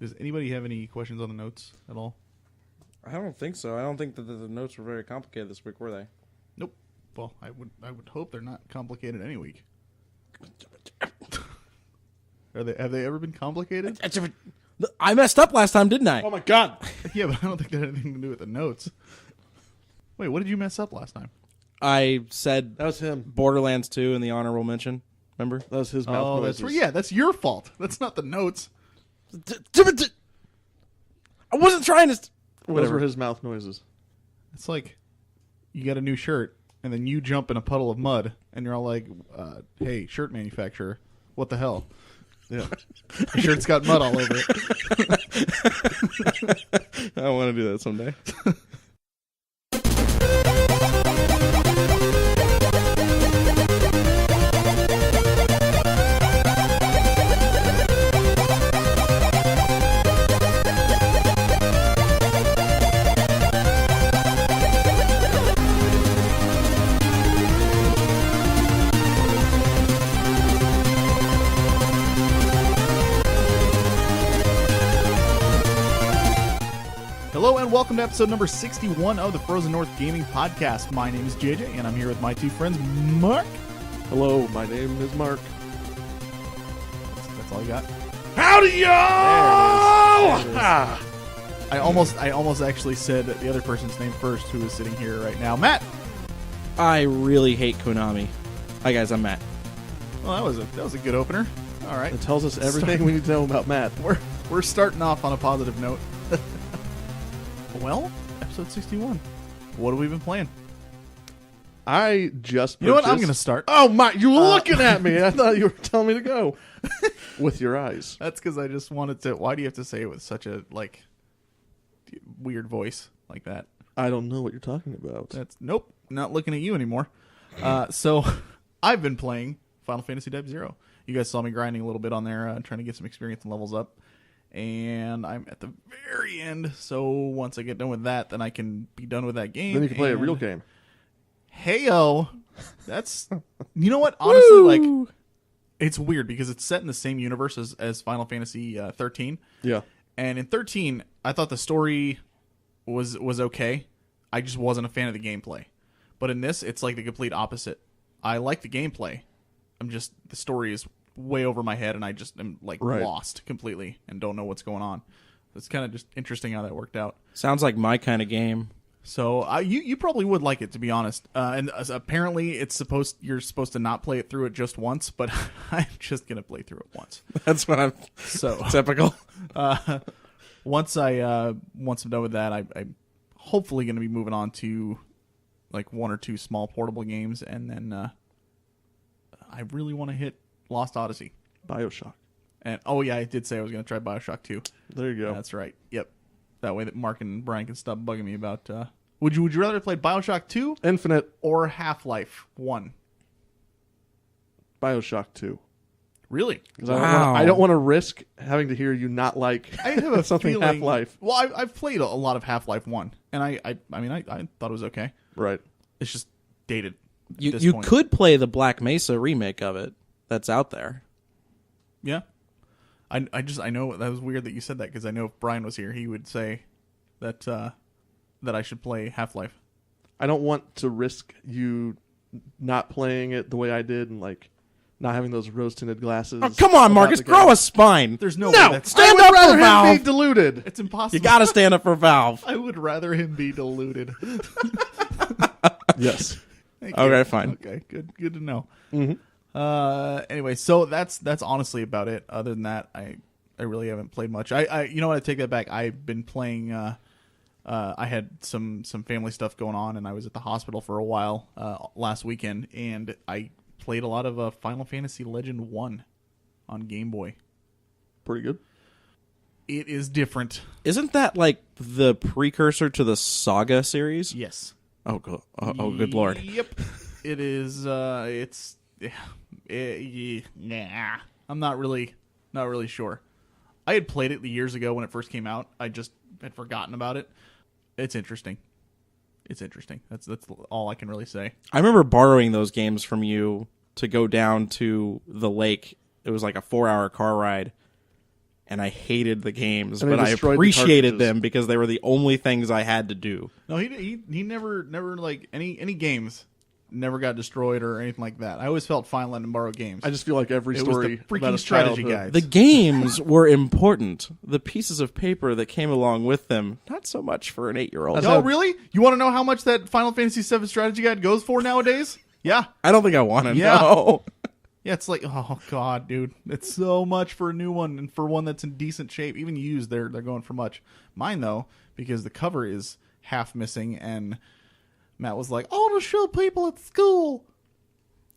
Does anybody have any questions on the notes at all? I don't think so. I don't think that the notes were very complicated this week, were they? Nope. Well, I would hope they're not complicated any week. Have they ever been complicated? I messed up last time, didn't I? Oh my god! Yeah, but I don't think that had anything to do with the notes. Wait, what did you mess up last time? I said That was him. Borderlands 2 in the honorable mention. Remember? That was his mouth Oh, noises. that's yeah, that's your fault. That's not the notes. I wasn't trying to. Those were his mouth noises. It's like you got a new shirt, and then you jump in a puddle of mud, and you're all like, "Hey, shirt manufacturer, what the hell? Yeah. Your shirt's got mud all over it." I want to do that someday. Hello and welcome to episode number 61 of the Frozen North Gaming Podcast. My name is JJ, and I'm here with my two friends, Mark. Hello, my name is Mark. That's all you got. Howdy, y'all! I almost actually said the other person's name first, who is sitting here right now, Matt. I really hate Konami. Hi guys, I'm Matt. Well, that was a good opener. All right, It tells us everything we need to know about Matt. we're starting off on a positive note. Well, episode 61. What have we been playing? I just You know what? I'm purchased- going to start. Oh my! You were looking at me. I thought you were telling me to go with your eyes. That's because I just wanted to. Why do you have to say it with such a weird voice like that? I don't know what you're talking about. That's nope. Not looking at you anymore. So I've been playing Final Fantasy Type 0. You guys saw me grinding a little bit on there, trying to get some experience and levels up. And I'm at the very end, so once I get done with that, then I can be done with that game. Then you can play a and real game. Heyo, that's you know what? Honestly, like it's weird because it's set in the same universe as Final Fantasy 13. Yeah. And in 13, I thought the story was okay. I just wasn't a fan of the gameplay. But in this, it's like the complete opposite. I like the gameplay. The story is way over my head, and I just am lost completely and don't know what's going on. It's kind of just interesting how that worked out. Sounds like my kind of game. So you probably would like it, to be honest. And apparently, you're supposed to not play it through it just once, but I'm just gonna play through it once. That's what I'm. So Typical. once I'm done with that, I'm hopefully going to be moving on to like one or two small portable games, and then I really want to hit Lost Odyssey. BioShock. And oh yeah, I did say I was going to try BioShock 2. There you go. That's right. Yep. That way that Mark and Brian can stop bugging me about. Would you rather play BioShock 2 Infinite. or Half-Life 1? BioShock 2. Really? Wow. I don't want to risk having to hear you not like I have a something feeling, Half-Life. Well, I've played a lot of Half-Life 1, and I thought it was okay. Right. It's just dated. at You this you point. could play the Black Mesa remake of it. That's out there. Yeah. I know that was weird that you said that, because I know if Brian was here, he would say that I should play Half-Life. I don't want to risk you not playing it the way I did and like not having those rose-tinted glasses. Oh, come on, about Marcus, the grow game. a spine. There's no way no. that's... Stand I up would for rather him Valve. be deluded. It's impossible. You got to stand up for Valve. I would rather him be deluded. Yes. Thank you. Okay, fine. Okay, good to know. Mm-hmm. Anyway, so that's honestly about it. Other than that, I really haven't played much. I you know what? I take that back. I've been playing. I had some family stuff going on, and I was at the hospital for a while last weekend, and I played a lot of Final Fantasy Legend 1 on Game Boy. Pretty good. It is different. Isn't that like the precursor to the Saga series? Yes. Oh, good lord. Yep. It is. It's. Nah. I'm not really sure. I had played it years ago when it first came out. I just had forgotten about it. It's interesting. That's all I can really say. I remember borrowing those games from you to go down to the lake. It was like a 4-hour car ride. and I hated the games, And they but I destroyed the appreciated cartridges. them because they were the only things I had to do. No, he never like any games never got destroyed or anything like that. I always felt fine letting him borrow games. I just feel like every It was story the freaking about his strategy childhood. guides. The games were important. The pieces of paper that came along with them, not so much for an 8-year-old. That's Oh, how- really? You want to know how much that Final Fantasy VII strategy guide goes for nowadays? Yeah. I don't think I want to Yeah. know. Yeah, it's like, oh god, dude, it's so much for a new one, and for one that's in decent shape, even used, they're going for much. Mine though, because the cover is half missing, and Matt was like, "Oh, to show people at school."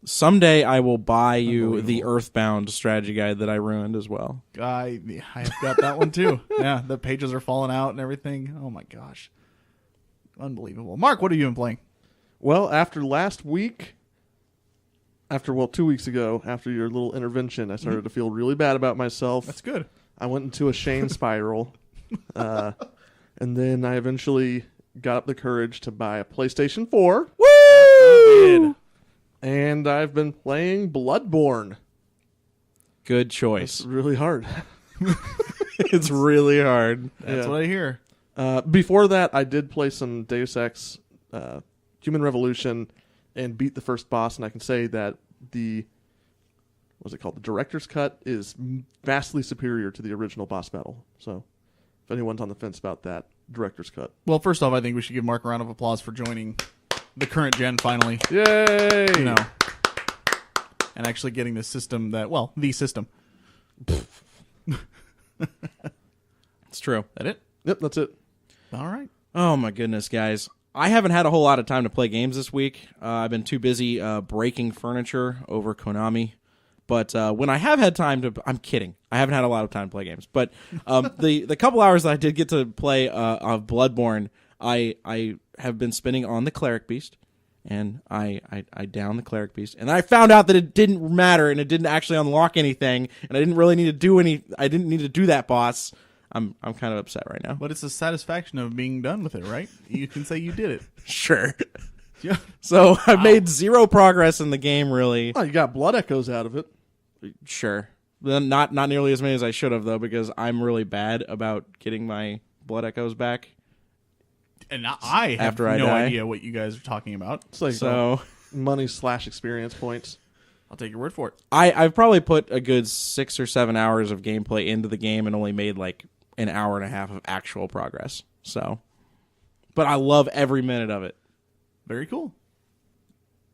Someday I will buy you the Earthbound strategy guide that I ruined as well. I have got that one too. Yeah, the pages are falling out and everything. Oh my gosh, unbelievable. Mark, what have you been playing? Well, after last week, 2 weeks ago, after your little intervention, I started to feel really bad about myself. That's good. I went into a shame spiral. And then I eventually got up the courage to buy a PlayStation 4. Woo! And I've been playing Bloodborne. Good It's choice. really hard. It's really hard. That's Yeah. what I hear. Before that, I did play some Deus Ex Human Revolution and beat the first boss, and I can say that the director's cut is vastly superior to the original boss battle. So if anyone's on the fence about that, director's cut. Well, first off, I think we should give Mark a round of applause for joining the current gen finally. Yay! You know, and actually getting the system the system. It's true. That it? Yep, that's it. All right. Oh my goodness, guys. I haven't had a whole lot of time to play games this week. I've been too busy breaking furniture over Konami. But when I have had time to... I'm kidding. I haven't had a lot of time to play games. But the couple hours that I did get to play of Bloodborne, I have been spending on the Cleric Beast. And I downed the Cleric Beast. And I found out that it didn't matter and it didn't actually unlock anything. And I didn't really need to do I didn't need to do that boss. I'm kind of upset right now. But it's the satisfaction of being done with it, right? You can say you did it. Sure. Yeah. So I've made zero progress in the game, really. Oh, you got blood echoes out of it. Sure. Then not nearly as many as I should have, though, because I'm really bad about getting my blood echoes back. And I have After I no die. idea what you guys are talking about. It's like So money/experience points. I'll take your word for it. I've probably put a good 6 or 7 hours of gameplay into the game and only made like an hour and a half of actual progress. So, but I love every minute of it. Very cool.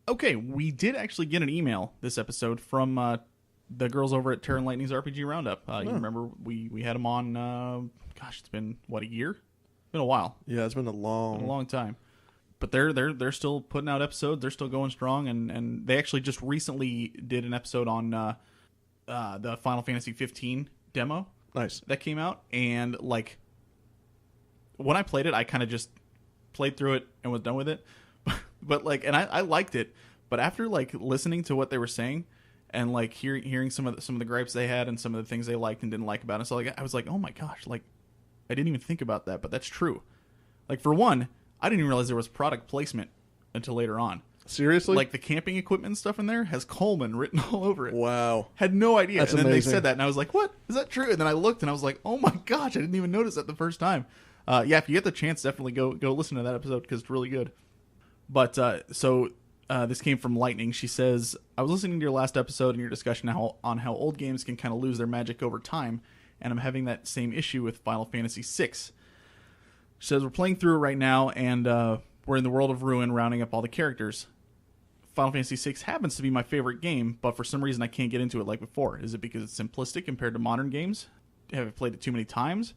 Okay, we did actually get an email this episode from the girls over at Terra and Lightning's RPG Roundup. You remember we had them on, it's been, a year? It's been a while. Yeah, it's been a A long. long time. But they're still putting out episodes. They're still going strong, and they actually just recently did an episode on the Final Fantasy 15 demo Nice. that came out, and like when I played it, I kind of just played through it and was done with it. But like, and I liked it, but after like listening to what they were saying and like hearing some of the gripes they had and some of the things they liked and didn't like about it, so like I was like, oh my gosh, like I didn't even think about that, but that's true. Like for one, I didn't even realize there was product placement until later on. Seriously? Like the camping equipment and stuff in there has Coleman written all over it. wow. Had no idea. That's and then amazing. they said that, and I was like, what? Is that true? And then I looked, and I was like, oh my gosh, I didn't even notice that the first time. Yeah, if you get the chance, definitely go listen to that episode because it's really good. But so this came from Lightning. She says, I was listening to your last episode and your discussion on how old games can kind of lose their magic over time, and I'm having that same issue with Final Fantasy VI. She says, we're playing through it right now, and we're in the world of Ruin, rounding up all the characters. Final Fantasy VI happens to be my favorite game, but for some reason I can't get into it like before. Is it because it's simplistic compared to modern games? Have I played it too many times?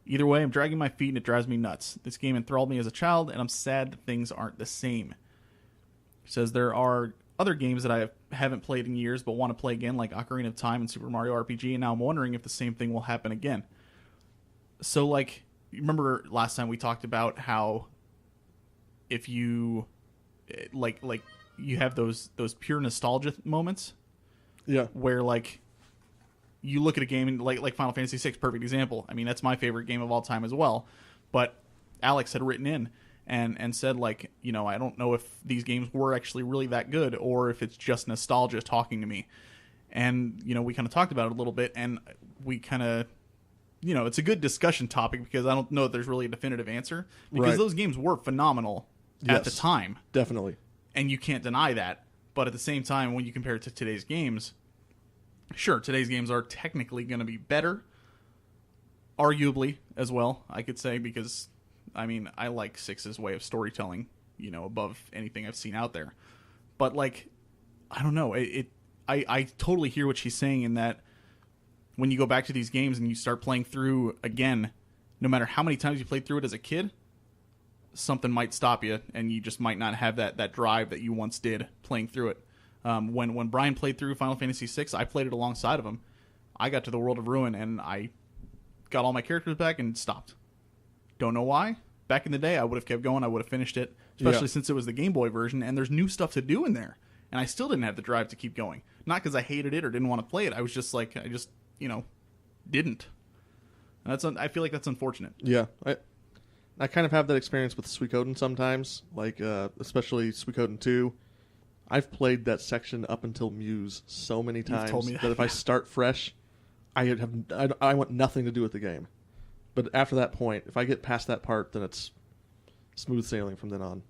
Either way, I'm dragging my feet and it drives me nuts. This game enthralled me as a child, and I'm sad that things aren't the same. She says there are other games that I haven't played in years but want to play again, like Ocarina of Time and Super Mario RPG, and now I'm wondering if the same thing will happen again. So, like, you remember last time we talked about how if you, like you have those pure nostalgia moments Yeah. where like you look at a game and like Final Fantasy VI, perfect example. I mean, that's my favorite game of all time as well. But Alex had written in and said, like, you know, I don't know if these games were actually really that good or if it's just nostalgia talking to me. And, you know, we kind of talked about it a little bit, and we kind of it's a good discussion topic because I don't know if there's really a definitive answer because Right. those games were phenomenal at the Yes. time, Definitely. and you can't deny that. But at the same time, when you compare it to today's games, sure, today's games are technically going to be better, arguably as well, I could say, because I mean, I like Six's way of storytelling, above anything I've seen out there. But like, I don't know, I totally hear what she's saying in that when you go back to these games and you start playing through again, no matter how many times you played through it as a kid, something might stop you, and you just might not have that drive that you once did playing through it. When Brian played through Final Fantasy VI, I played it alongside of him. I got to the World of Ruin, and I got all my characters back and stopped. Don't know why. Back in the day, I would have kept going. I would have finished it, especially since it was the Game Boy version, and there's new stuff to do in there. And I still didn't have the drive to keep going. Not because I hated it or didn't want to play it. I was just like, I just didn't. And I feel like that's unfortunate. Yeah, I kind of have that experience with Suikoden sometimes, like especially Suikoden 2. I've played that section up until Muse so many times told me that, if I start fresh, I want nothing to do with the game. But after that point, if I get past that part, then it's smooth sailing from then on.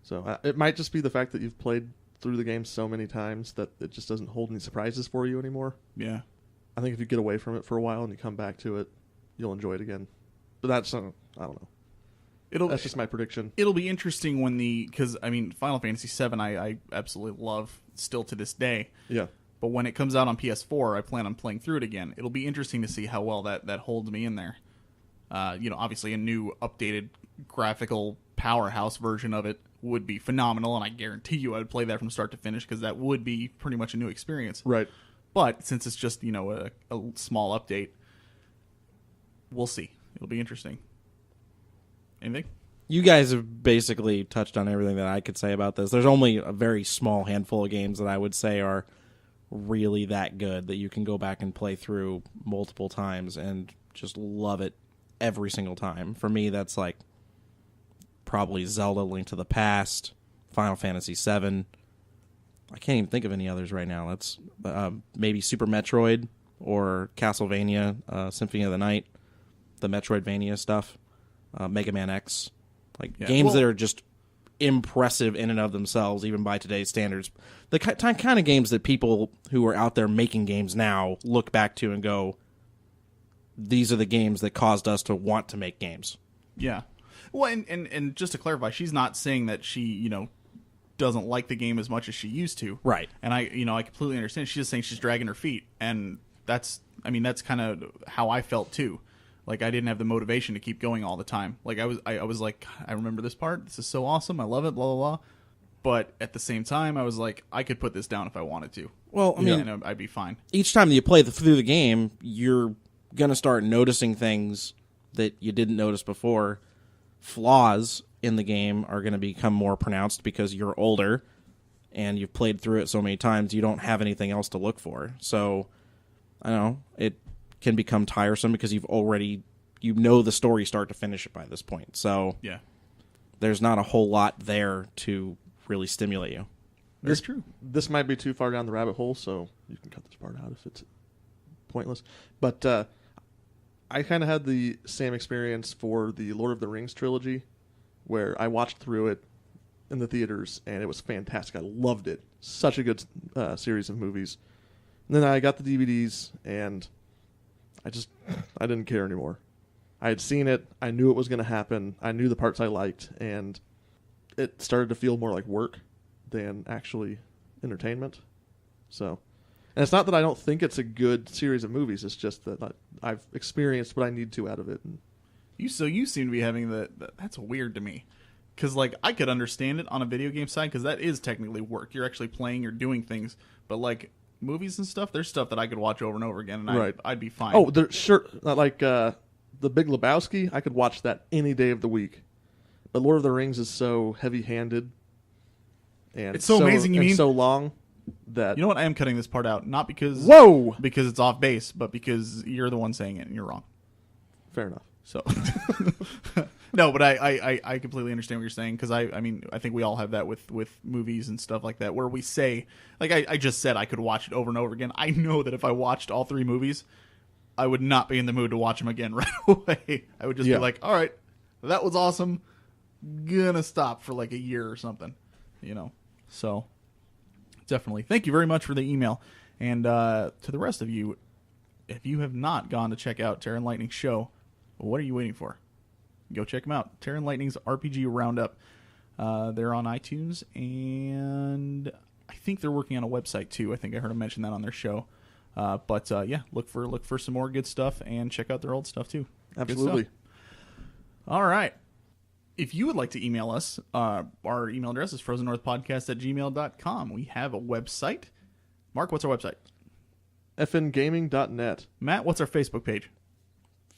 So it might just be the fact that you've played through the game so many times that it just doesn't hold any surprises for you anymore. Yeah. I think if you get away from it for a while and you come back to it, you'll enjoy it again. But that's I don't know. That's just my prediction. It'll be interesting because I mean, Final Fantasy VII, I absolutely love still to this day. Yeah. But when it comes out on PS4, I plan on playing through it again. It'll be interesting to see how well that holds me in there. Obviously a new updated graphical powerhouse version of it would be phenomenal, and I guarantee you I would play that from start to finish because that would be pretty much a new experience. Right. But since it's just, a small update, we'll see. It'll be interesting. Anything? You guys have basically touched on everything that I could say about this. There's only a very small handful of games that I would say are really that good that you can go back and play through multiple times and just love it every single time. For me, that's like probably Zelda Link to the Past, Final Fantasy VII. I can't even think of any others right now. That's maybe Super Metroid or Castlevania, Symphony of the Night, the Metroidvania stuff, Mega Man X. Games that are just impressive in and of themselves, even by today's standards. The kind of games that people who are out there making games now look back to and go, these are the games that caused us to want to make games. Yeah. Well, and just to clarify, she's not saying that she, doesn't like the game as much as she used to. Right. And I completely understand. She's just saying she's dragging her feet. And that's kind of how I felt too. Like, I didn't have the motivation to keep going all the time. Like, I was like, I remember this part. This is so awesome. I love it, blah, blah, blah. But at the same time, I was like, I could put this down if I wanted to. Well, I mean, and I'd be fine. Each time that you play through the game, you're going to start noticing things that you didn't notice before. Flaws in the game are going to become more pronounced because you're older and you've played through it so many times, you don't have anything else to look for. So, I don't know, it can become tiresome because you've already, the story start to finish by this point. So, Yeah. there's not a whole lot there to really stimulate you. That's true. This might be too far down the rabbit hole, so you can cut this part out if it's pointless. But I kind of had the same experience for the Lord of the Rings trilogy, where I watched through it in the theaters, and it was fantastic. I loved it. Such a good series of movies. And then I got the DVDs, and I didn't care anymore. I had seen it. I knew it was going to happen. I knew the parts I liked, and it started to feel more like work than actually entertainment. So, and it's not that I don't think it's a good series of movies. It's just that I've experienced what I need to out of it. And You seem to be having that's weird to me. Because, like, I could understand it on a video game side, because that is technically work. You're actually playing, you're doing things. But, like, movies and stuff, there's stuff that I could watch over and over again, and Right. I'd be fine. oh, sure, like The Big Lebowski, I could watch that any day of the week. But Lord of the Rings is so heavy-handed, and It's so amazing, you and mean? so long that You know what? I am cutting this part out. Not because whoa, because it's off base, but because you're the one saying it, and you're wrong. fair enough. So, no, but I completely understand what you're saying, because I mean, I think we all have that with movies and stuff like that, where we say, like I just said, I could watch it over and over again. I know that if I watched all three movies, I would not be in the mood to watch them again right away. I would just be like, all right, that was awesome. Gonna stop for like a year or something, So, definitely. Thank you very much for the email. And to the rest of you, if you have not gone to check out Terran Lightning's show, what are you waiting for? Go check them out. Terran Lightning's RPG Roundup. They're on iTunes, and I think they're working on a website too. I think I heard them mention that on their show. But look for some more good stuff and check out their old stuff too. Absolutely. All right. If you would like to email us, our email address is frozennorthpodcast@gmail.com. We have a website. Mark, what's our website? fngaming.net. Matt, what's our Facebook page?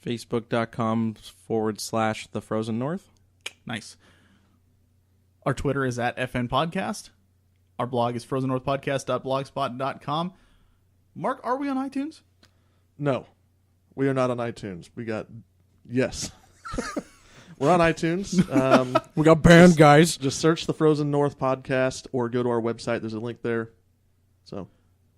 Facebook.com/The Frozen North. Nice. Our Twitter is at FN Podcast. Our blog is frozennorthpodcast.blogspot.com. Mark, are we on iTunes? No, we are not on iTunes. Yes. We're on iTunes. We got banned, guys. Just search the Frozen North podcast or go to our website. There's a link there. So,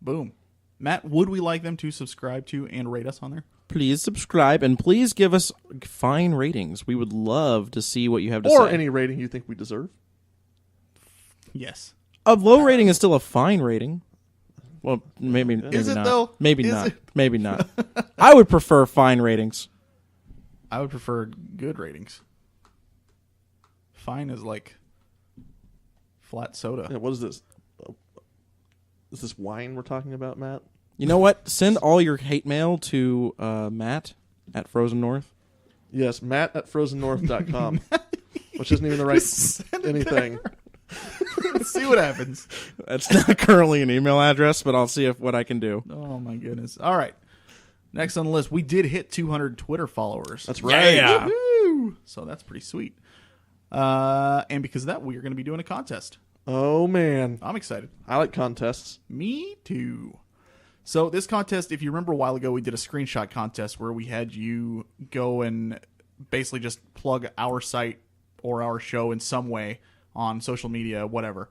boom. Matt, would we like them to subscribe to and rate us on there? Please subscribe and please give us fine ratings. We would love to see what you have to say. Or any rating you think we deserve. Yes. A low rating is still a fine rating. Well, maybe Is it not. though? Maybe Is not. it? Maybe not. I would prefer fine ratings. I would prefer good ratings. Fine is like flat soda. Yeah, what is this? Is this wine we're talking about, Matt? You know what? Send all your hate mail to Matt at Frozen North. Yes, Matt at frozennorth.com. Which isn't even the right anything. Let's see what happens. That's not currently an email address, but I'll see what I can do. Oh, my goodness. All right. Next on the list, we did hit 200 Twitter followers. That's right. Yeah. Woo-hoo! So that's pretty sweet. And because of that, we are going to be doing a contest. Oh, man. I'm excited. I like contests. Me too. So this contest, if you remember a while ago, we did a screenshot contest where we had you go and basically just plug our site or our show in some way on social media, whatever.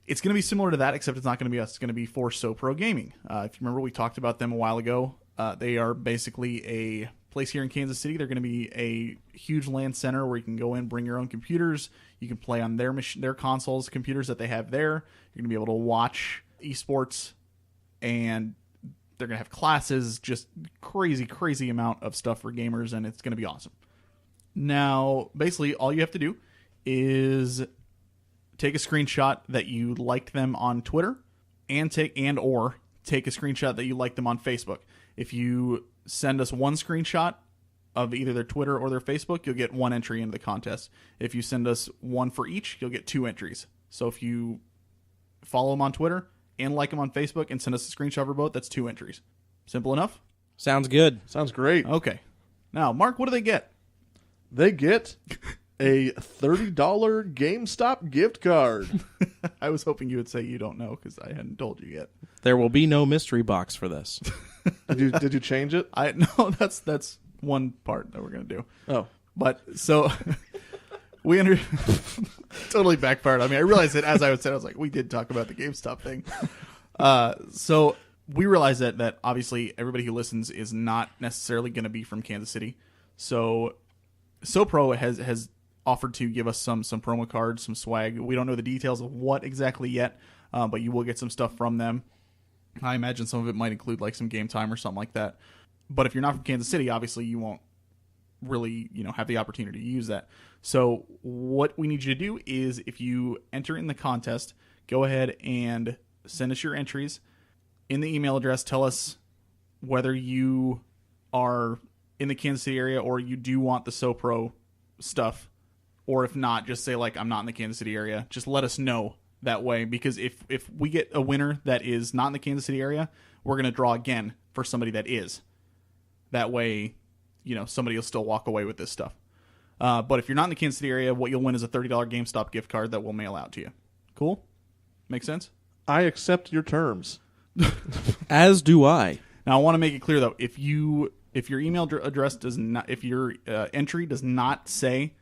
It's going to be similar to that, except it's not going to be us. It's going to be for SoPro Gaming. If you remember, we talked about them a while ago. They are basically a place here in Kansas City. They're going to be a huge LAN center where you can go in, bring your own computers. You can play on their consoles, computers that they have there. You're going to be able to watch esports, and they're going to have classes, just crazy amount of stuff for gamers, and it's going to be awesome. Now, basically, all you have to do is take a screenshot that you liked them on Twitter and take a screenshot that you liked them on Facebook. If you send us one screenshot of either their Twitter or their Facebook, you'll get one entry into the contest. If you send us one for each, you'll get two entries. So if you follow them on Twitter and like them on Facebook and send us a screenshot for both, that's two entries. Simple enough? Sounds good. Sounds great. Okay. Now, Mark, what do they get? They get a $30 GameStop gift card. I was hoping you would say you don't know because I hadn't told you yet. There will be no mystery box for this. Did you change it? No, that's one part that we're gonna do. Oh, But so we totally backfired on me. I realized it as I was saying. I was like, we did talk about the GameStop thing. So we realized that obviously everybody who listens is not necessarily going to be from Kansas City. So SoPro has offered to give us some promo cards, some swag. We don't know the details of what exactly yet, but you will get some stuff from them. I imagine some of it might include like some game time or something like that. But if you're not from Kansas City, obviously you won't really, have the opportunity to use that. So what we need you to do is if you enter in the contest, go ahead and send us your entries. In the email address, tell us whether you are in the Kansas City area or you do want the SoPro stuff. Or if not, just say like, I'm not in the Kansas City area. Just let us know that way, because if we get a winner that is not in the Kansas City area, we're going to draw again for somebody that is. That way, somebody will still walk away with this stuff. But if you're not in the Kansas City area, what you'll win is a $30 GameStop gift card that we'll mail out to you. Cool? Make sense? I accept your terms. As do I. Now, I want to make it clear, though, if your email address does not, if your entry does not say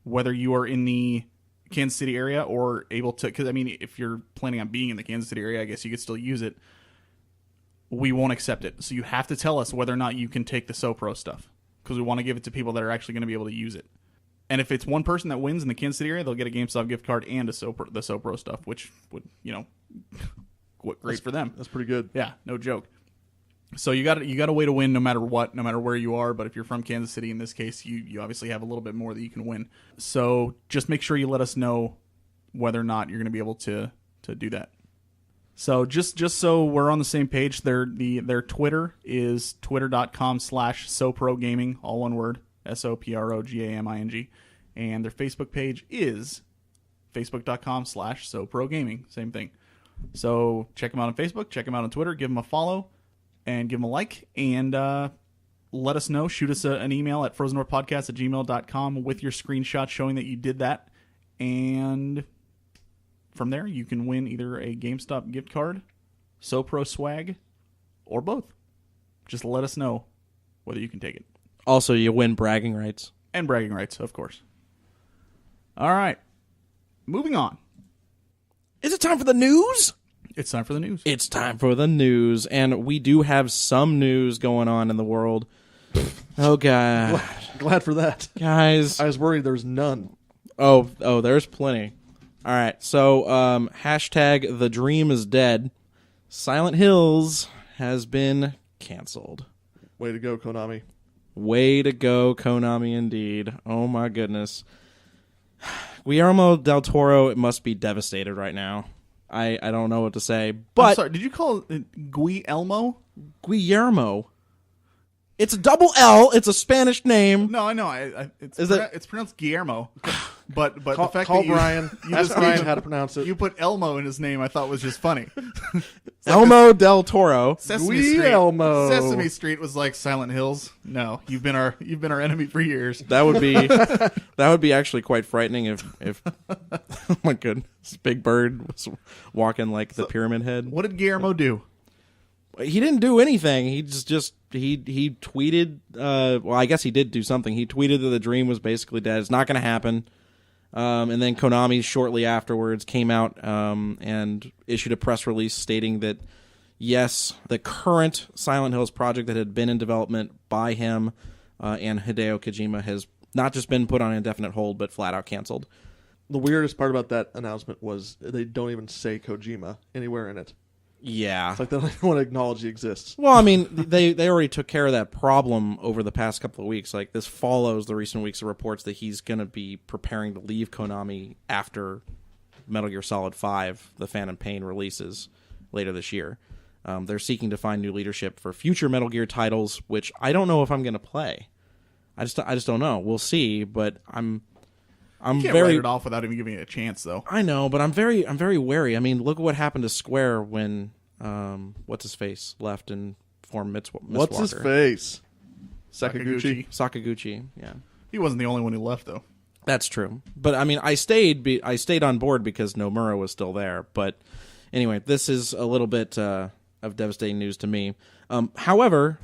whether you are in the Kansas City area or able to, because, if you're planning on being in the Kansas City area, I guess you could still use it. we won't accept it. So you have to tell us whether or not you can take the SoPro stuff, because we want to give it to people that are actually going to be able to use it. And if it's one person that wins in the Kansas City area, they'll get a GameStop gift card and the SoPro stuff, which would, great for them. That's pretty good. Yeah, no joke. So you got a way to win no matter what, no matter where you are. But if you're from Kansas City, in this case, you obviously have a little bit more that you can win. So just make sure you let us know whether or not you're going to be able to do that. So just so we're on the same page, their Twitter is twitter.com/SoProGaming, all one word, SoProGaming, and their Facebook page is facebook.com/SoProGaming, same thing. So check them out on Facebook, check them out on Twitter, give them a follow, and give them a like, and let us know. Shoot us an email at frozennorthpodcast@gmail.com with your screenshot showing that you did that, and from there, you can win either a GameStop gift card, SoPro swag, or both. Just let us know whether you can take it. Also, you win bragging rights. And bragging rights, of course. All right. Moving on. Is it time for the news? It's time for the news. It's time for the news, and we do have some news going on in the world. Oh, God. Glad for that. Guys. I was worried there's none. Oh, there's plenty. All right, so hashtag the dream is dead. Silent Hills has been canceled. Way to go, Konami. Way to go, Konami, indeed. Oh, my goodness. Guillermo del Toro must be devastated right now. I don't know what to say. But I'm sorry, did you call it Guillermo? Guillermo. It's a double L. It's a Spanish name. No, I know. It's pronounced Guillermo. But the fact call that you, Brian. you Ask just Brian how to pronounce it. You put Elmo in his name, I thought was just funny. Elmo del Toro. Guillermo. Sesame Street was like Silent Hills. No, you've been our enemy for years. That would be actually quite frightening if oh my goodness, Big Bird was walking like the Pyramid Head. What did Guillermo do? He didn't do anything. He just he tweeted. Well, I guess he did do something. He tweeted that the dream was basically dead. It's not going to happen. And then Konami shortly afterwards came out and issued a press release stating that yes, the current Silent Hills project that had been in development by him and Hideo Kojima has not just been put on indefinite hold, but flat out canceled. The weirdest part about that announcement was they don't even say Kojima anywhere in it. Yeah. It's like they don't even want to acknowledge he exists. Well, I mean, they already took care of that problem over the past couple of weeks. Like, this follows the recent weeks of reports that he's going to be preparing to leave Konami after Metal Gear Solid 5, The Phantom Pain, releases later this year. They're seeking to find new leadership for future Metal Gear titles, which I don't know if I'm going to play. I just don't know. We'll see, but I'm you can't very write it off without even giving it a chance, though. I know, but I'm very wary. I mean, look at what happened to Square when what's his face left and formed Mistwalker. What's his face? Sakaguchi. Sakaguchi. Yeah, He wasn't the only one who left, though. that's true. But I mean, I stayed on board because Nomura was still there. But anyway, this is a little bit of devastating news to me. However,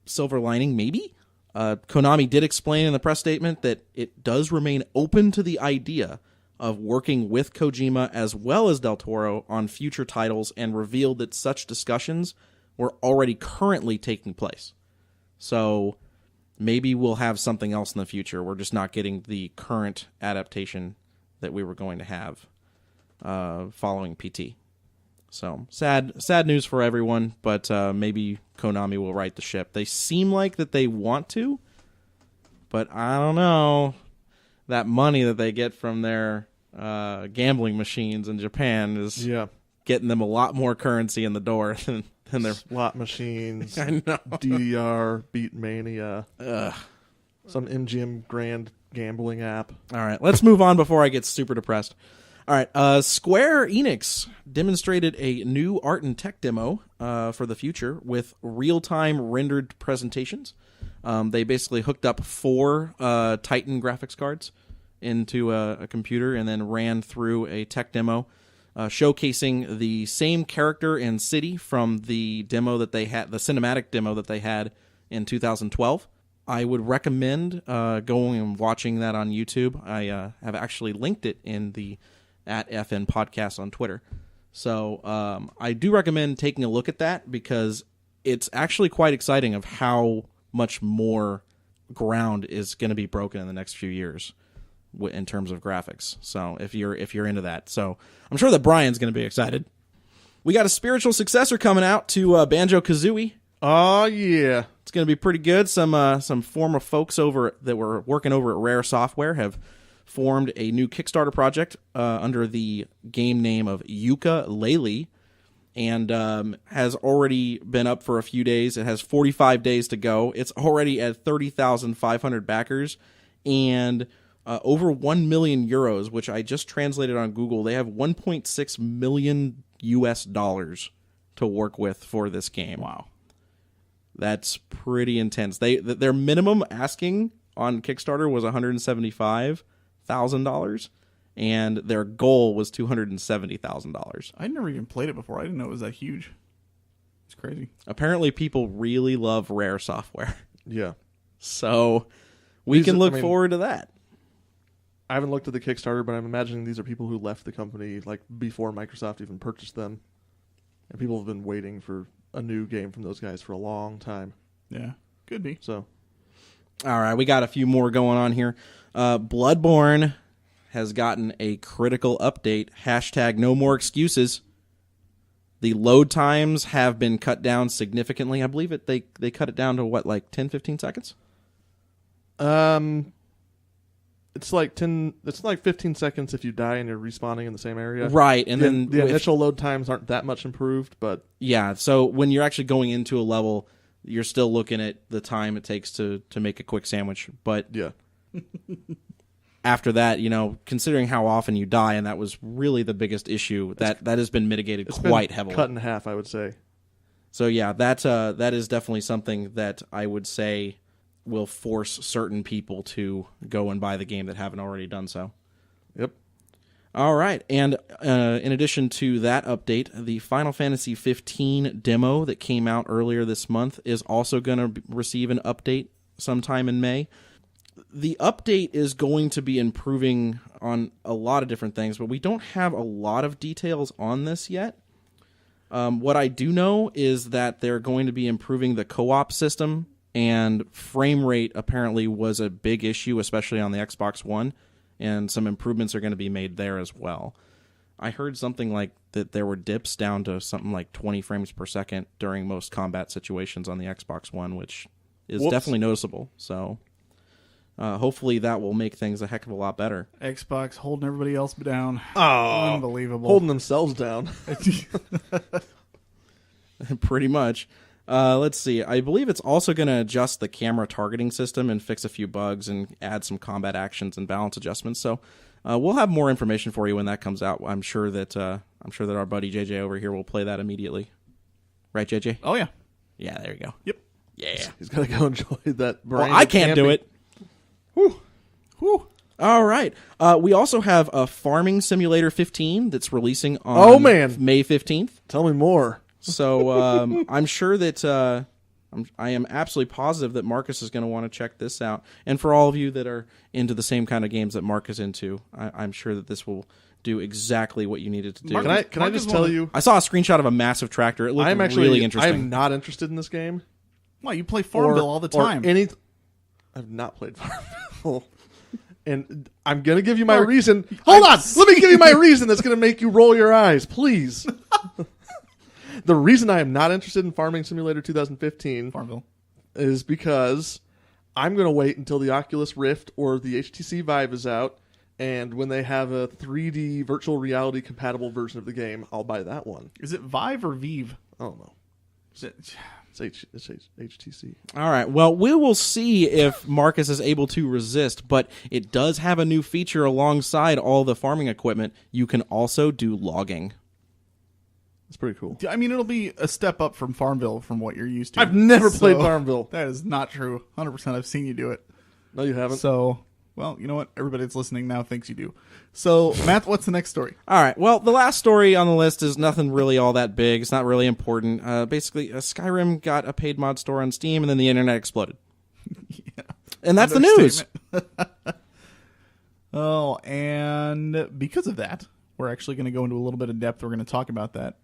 silver lining maybe. Konami did explain in the press statement that it does remain open to the idea of working with Kojima as well as Del Toro on future titles, and revealed that such discussions were already currently taking place. So maybe we'll have something else in the future. We're just not getting the current adaptation that we were going to have following PT. So sad news for everyone, but maybe Konami will right the ship. They seem like that they want to, but I don't know. That money that they get from their gambling machines in Japan is getting them a lot more currency in the door than their slot machines. I know. DDR, Beatmania, some MGM Grand gambling app. All right, let's move on before I get super depressed. All right, Square Enix demonstrated a new art and tech demo for the future with real-time rendered presentations. They basically hooked up 4 Titan graphics cards into a computer and then ran through a tech demo showcasing the same character and city from the demo that they had, the cinematic demo that they had in 2012. I would recommend going and watching that on YouTube. I have actually linked it in the @FN podcast on Twitter. So I do recommend taking a look at that because it's actually quite exciting of how much more ground is going to be broken in the next few years in terms of graphics. So if you're into that, so I'm sure that Brian's going to be excited. We got a spiritual successor coming out to Banjo-Kazooie. Oh yeah, It's going to be pretty good. Some former folks that were working over at Rare Software have formed a new Kickstarter project under the game name of Yooka-Laylee, and has already been up for a few days. It has 45 days to go. It's already at 30,500 backers and over 1 million euros, which I just translated on Google. They have 1.6 million US dollars to work with for this game. Wow. That's pretty intense. Their minimum asking on Kickstarter was $175,000, and their goal was $270,000. I never even played it before. I didn't know it was that huge. It's crazy. Apparently, people really love Rare Software, yeah. so we These can are- look I mean- forward to that. I haven't looked at the Kickstarter, but I'm imagining these are people who left the company like before Microsoft even purchased them, and people have been waiting for a new game from those guys for a long time. Yeah, could be. So All right, we got a few more going on here. Bloodborne has gotten a critical update. # no more excuses. The load times have been cut down significantly. I believe they cut it down to what, like 10, 15 seconds? it's like 15 seconds if you die and you're respawning in the same area. Right, and then the initial load times aren't that much improved, but yeah, so when you're actually going into a level, you're still looking at the time it takes to make a quick sandwich. But yeah. after that, considering how often you die, and that was really the biggest issue, that has been mitigated It's quite been heavily. cut in half, I would say. So yeah, that is definitely something that I would say will force certain people to go and buy the game that haven't already done so. Yep. All right, and in addition to that update, the Final Fantasy 15 demo that came out earlier this month is also going to receive an update sometime in May. The update is going to be improving on a lot of different things, but we don't have a lot of details on this yet. What I do know is that they're going to be improving the co-op system, and frame rate apparently was a big issue, especially on the Xbox One, and some improvements are going to be made there as well. I heard something like that there were dips down to something like 20 frames per second during most combat situations on the Xbox One, which is Whoops. definitely noticeable. So hopefully that will make things a heck of a lot better. Xbox holding everybody else down. Oh, Unbelievable. holding themselves down. Pretty much. Let's see. I believe it's also going to adjust the camera targeting system and fix a few bugs and add some combat actions and balance adjustments. So we'll have more information for you when that comes out. I'm sure that our buddy JJ over here will play that immediately. Right, JJ? Oh, yeah. Yeah, there you go. Yep. Yeah. He's got to go enjoy that. Well, I can't do it. Whew. All right. We also have a Farming Simulator 15 that's releasing on Oh, man. May 15th. Tell me more. So I'm sure that I am absolutely positive that Marcus is going to want to check this out. And for all of you that are into the same kind of games that Mark is into, I'm sure that this will do exactly what you needed to do. Can I Marcus just tell wanna- you? I saw a screenshot of a massive tractor. It looked I'm actually really interesting. I'm not interested in this game. Well, you play Farmville all the time. I've not played Farmville. And I'm going to give you my Mark, reason. Hold on. Let me give you my reason that's going to make you roll your eyes, please. The reason I am not interested in Farming Simulator 2015 Farmville. is because I'm going to wait until the Oculus Rift or the HTC Vive is out, and when they have a 3D virtual reality compatible version of the game, I'll buy that one. Is it Vive or Vive? I don't know. Is it- It's HTC. All right. Well, we will see if Marcus is able to resist, but it does have a new feature alongside all the farming equipment. You can also do logging. It's pretty cool. I mean, it'll be a step up from Farmville from what you're used to. I've never played So, Farmville. That is not true. 100%. I've seen you do it. No, you haven't. So, well, you know what? Everybody that's listening now thinks you do. So, Matt, what's the next story? All right. Well, the last story on the list is nothing really all that big. It's not really important. Basically, Skyrim got a paid mod store on Steam, and then the internet exploded. Yeah. And that's the news. Understatement. Oh, and because of that, we're actually going to go into a little bit of depth. We're going to talk about that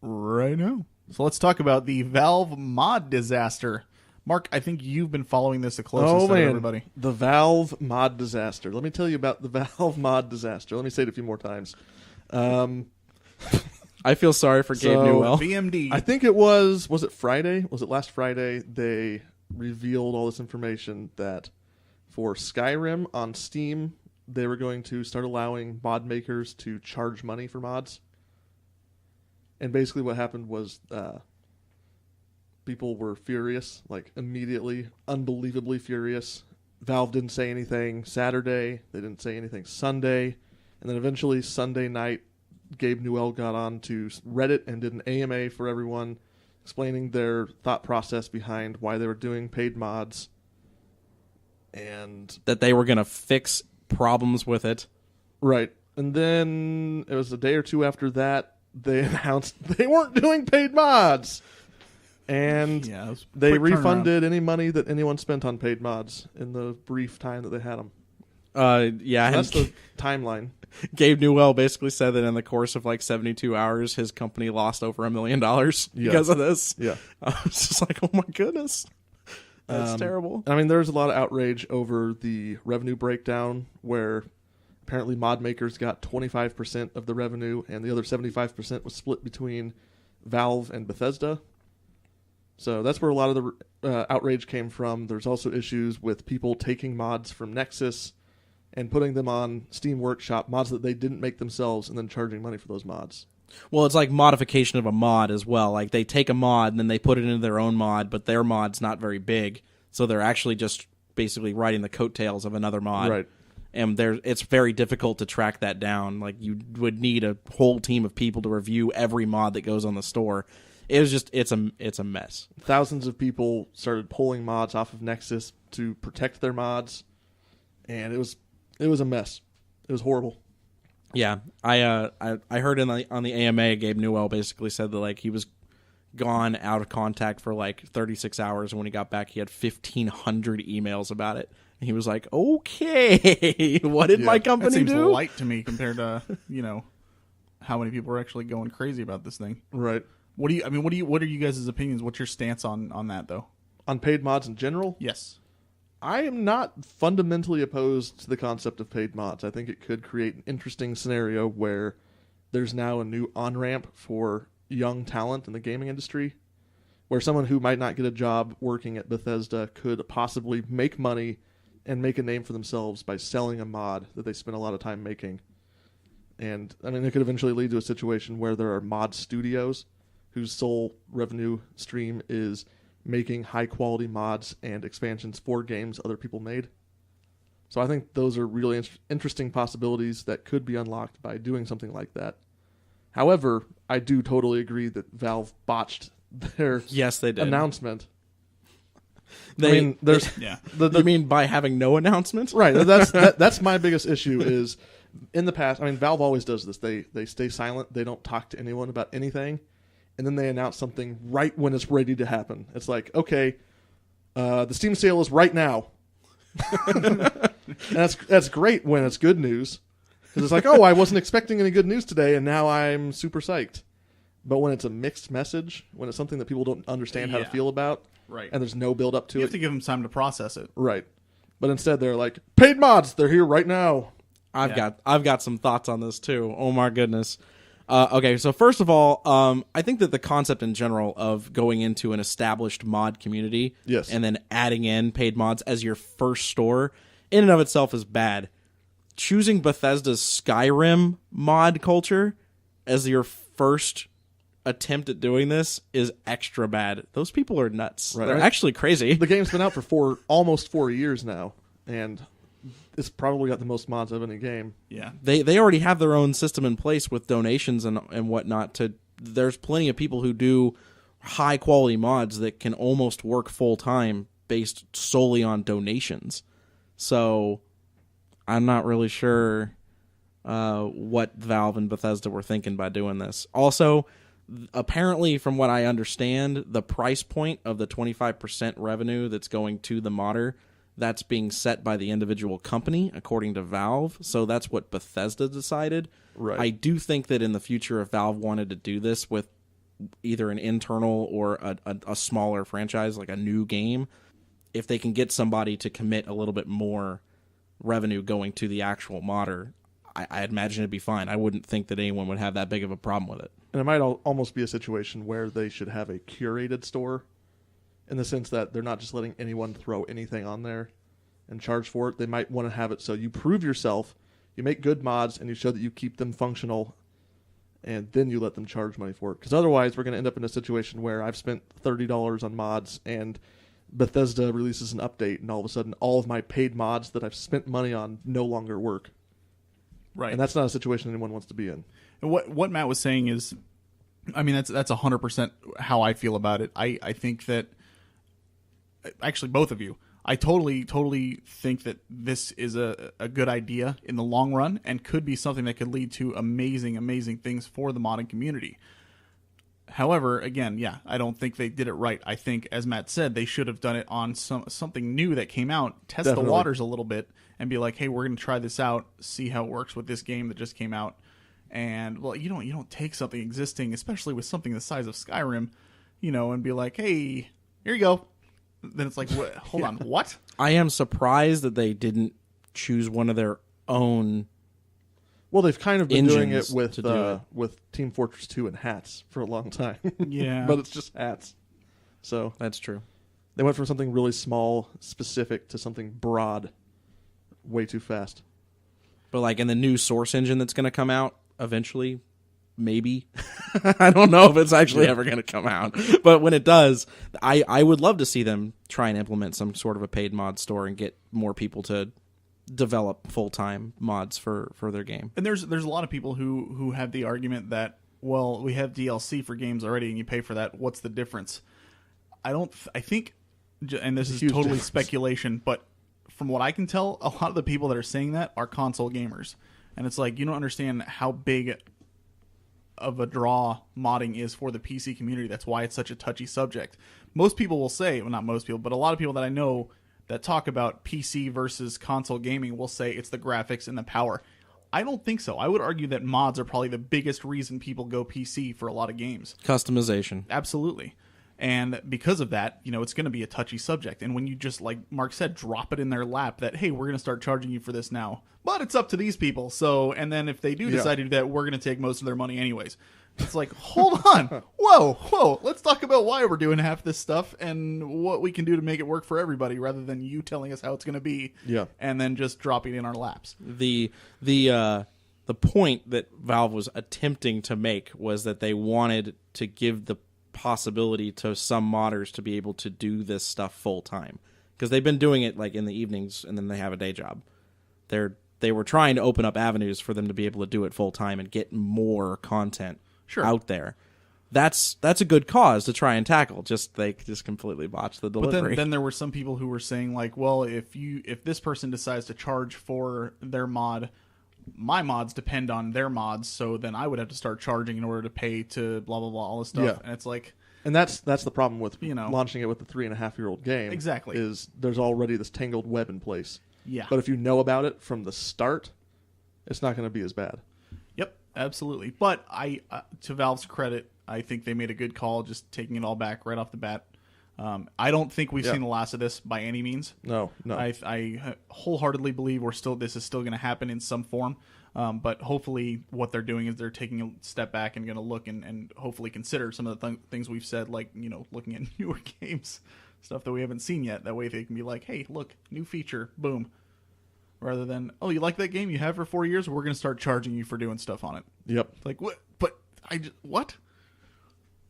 right now. So let's talk about the Valve mod disaster. Mark, I think you've been following this the closest Oh of man, everybody. the Valve mod disaster. Let me tell you about the Valve mod disaster. Let me say it a few more times. I feel sorry for Gabe So- Newell. VMD. I think it was it Friday? Was it last Friday? They revealed all this information that for Skyrim on Steam, they were going to start allowing mod makers to charge money for mods. And basically what happened was people were furious, like immediately, unbelievably furious. Valve didn't say anything Saturday. They didn't say anything Sunday. And then eventually Sunday night, Gabe Newell got on to Reddit and did an AMA for everyone, explaining their thought process behind why they were doing paid mods. And That they were going to fix problems with it. right. And then it was a day or two after that, they announced they weren't doing paid mods. And yeah, it was a they quick turnaround. refunded any money that anyone spent on paid mods in the brief time that they had them. Yeah, That's and the timeline. Gabe Newell basically said that in the course of like 72 hours, his company lost over $1 million because of this. Yeah. I was just like, oh my goodness. That's terrible. I mean, there's a lot of outrage over the revenue breakdown where apparently mod makers got 25% of the revenue and the other 75% was split between Valve and Bethesda. So that's where a lot of the outrage came from. There's also issues with people taking mods from Nexus and putting them on Steam Workshop, mods that they didn't make themselves, and then charging money for those mods. Well, it's like modification of a mod as well. Like they take a mod and then they put it into their own mod, but their mod's not very big. So they're actually just basically riding the coattails of another mod. Right. And it's very difficult to track that down. Like you would need a whole team of people to review every mod that goes on the store. It was just it's a mess. Thousands of people started pulling mods off of Nexus to protect their mods, and it was a mess. It was horrible. Yeah, I heard on the AMA, Gabe Newell basically said that like he was gone out of contact for like 36 hours, and when he got back, he had 1,500 emails about it. And he was like, "Okay, what did my That company seems do?" light to me compared to how many people are actually going crazy about this thing. Right. What are you guys' opinions? What's your stance on that though? On paid mods in general, Yes. I am not fundamentally opposed to the concept of paid mods. I think it could create an interesting scenario where there's now a new on-ramp for young talent in the gaming industry, where someone who might not get a job working at Bethesda could possibly make money and make a name for themselves by selling a mod that they spend a lot of time making. And, I mean, it could eventually lead to a situation where there are mod studios whose sole revenue stream is making high-quality mods and expansions for games other people made. So I think those are really interesting possibilities that could be unlocked by doing something like that. However, I do totally agree that Valve botched their Yes, they did. announcement. They, I mean, there's Yeah. you mean by having no announcement? right. That's my biggest issue. Is in the past. I mean, Valve always does this. They stay silent. They don't talk to anyone about anything, and then they announce something right when it's ready to happen. It's like, okay, the Steam sale is right now. And that's great when it's good news, because it's like, oh, I wasn't expecting any good news today, and now I'm super psyched. But when it's a mixed message, when it's something that people don't understand how to Yeah. feel about, Right. and there's no build up to You it, have to give them time to process it. right? But instead, they're like, paid mods, they're here right now. I've got some thoughts on this too. Oh my goodness. Okay, so first of all, I think that the concept in general of going into an established mod community, Yes. and then adding in paid mods as your first store, in and of itself is bad. Choosing Bethesda's Skyrim mod culture as your first attempt at doing this is extra bad. Those people are nuts. Right. They're actually crazy. The game's been out for almost 4 years now, and it's probably got the most mods of any game. Yeah. They already have their own system in place with donations and whatnot. There's plenty of people who do high quality mods that can almost work full time based solely on donations. So I'm not really sure what Valve and Bethesda were thinking by doing this. Also, apparently, from what I understand, the price point of the 25% revenue that's going to the modder, that's being set by the individual company, according to Valve. So that's what Bethesda decided. Right. I do think that in the future, if Valve wanted to do this with either an internal or a smaller franchise, like a new game, if they can get somebody to commit a little bit more revenue going to the actual modder, I imagine it'd be fine. I wouldn't think that anyone would have that big of a problem with it. And it might almost be a situation where they should have a curated store, in the sense that they're not just letting anyone throw anything on there and charge for it. They might want to have it so you prove yourself, you make good mods, and you show that you keep them functional, and then you let them charge money for it. Because otherwise, we're going to end up in a situation where I've spent $30 on mods, and Bethesda releases an update, and all of a sudden, all of my paid mods that I've spent money on no longer work. Right. And that's not a situation anyone wants to be in. And what Matt was saying is, I mean, that's 100% how I feel about it. I think that, actually, both of you, I totally think that this is a good idea in the long run and could be something that could lead to amazing things for the modding community. However, again, yeah, I don't think they did it right. I think, as Matt said, they should have done it on something new that came out, test Definitely. the waters a little bit, and be like, hey, we're going to try this out, see how it works with this game that just came out. And, well, you don't take something existing, especially with something the size of Skyrim, and be like, hey, here you go. Then it's like, what? Hold on, what? I am surprised that they didn't choose one of their own. Well, they've kind of been doing it Engines with to do it. with Team Fortress 2 and hats for a long time. Yeah. But it's just hats. So That's true. they went from something really small, specific, to something broad way too fast. But like in the new Source engine that's going to come out eventually, maybe. I don't know if it's actually ever going to come out. But when it does, I would love to see them try and implement some sort of a paid mod store and get more people to develop full-time mods for their game. And there's a lot of people who have the argument that, well, we have DLC for games already and you pay for that. What's the difference? I think, and this is huge totally difference. speculation, but from what I can tell, a lot of the people that are saying that are console gamers. And it's like, you don't understand how big of a draw modding is for the PC community. That's why it's such a touchy subject. Most people will say, well, not most people, but a lot of people that I know that talk about PC versus console gaming will say it's the graphics and the power. I don't think so. I would argue that mods are probably the biggest reason people go PC for a lot of games. Customization. Absolutely. And because of that, it's going to be a touchy subject. And when you just, like Mark said, drop it in their lap that, hey, we're going to start charging you for this now. But it's up to these people. So, and then if they do decide to do that, we're going to take most of their money anyways. It's like, hold on. Whoa. Let's talk about why we're doing half this stuff and what we can do to make it work for everybody rather than you telling us how it's going to be. Yeah. And then just dropping it in our laps. The point that Valve was attempting to make was that they wanted to give the possibility to some modders to be able to do this stuff full time, because they've been doing it like in the evenings and then they have a day job. They were trying to open up avenues for them to be able to do it full time and get more content out there. That's a good cause to try and tackle. They just completely botched the delivery. But then there were some people who were saying like, well, if this person decides to charge for their mod, my mods depend on their mods, so then I would have to start charging in order to pay to blah blah blah all this stuff. Yeah. And it's like, And that's the problem with launching it with the 3.5-year-old game. Exactly. Is there's already this tangled web in place. yeah. But if you know about it from the start, it's not going to be as bad. Yep, absolutely. But to Valve's credit, I think they made a good call just taking it all back right off the bat. I don't think we've seen the last of this by any means. No. I wholeheartly believe this is still going to happen in some form. But hopefully what they're doing is they're taking a step back and going to look and hopefully consider some of the things we've said, like, looking at newer games, stuff that we haven't seen yet. That way they can be like, hey, look, new feature, boom. Rather than, oh, you like that game you have for 4 years? We're going to start charging you for doing stuff on it. Yep. Like, what? But what?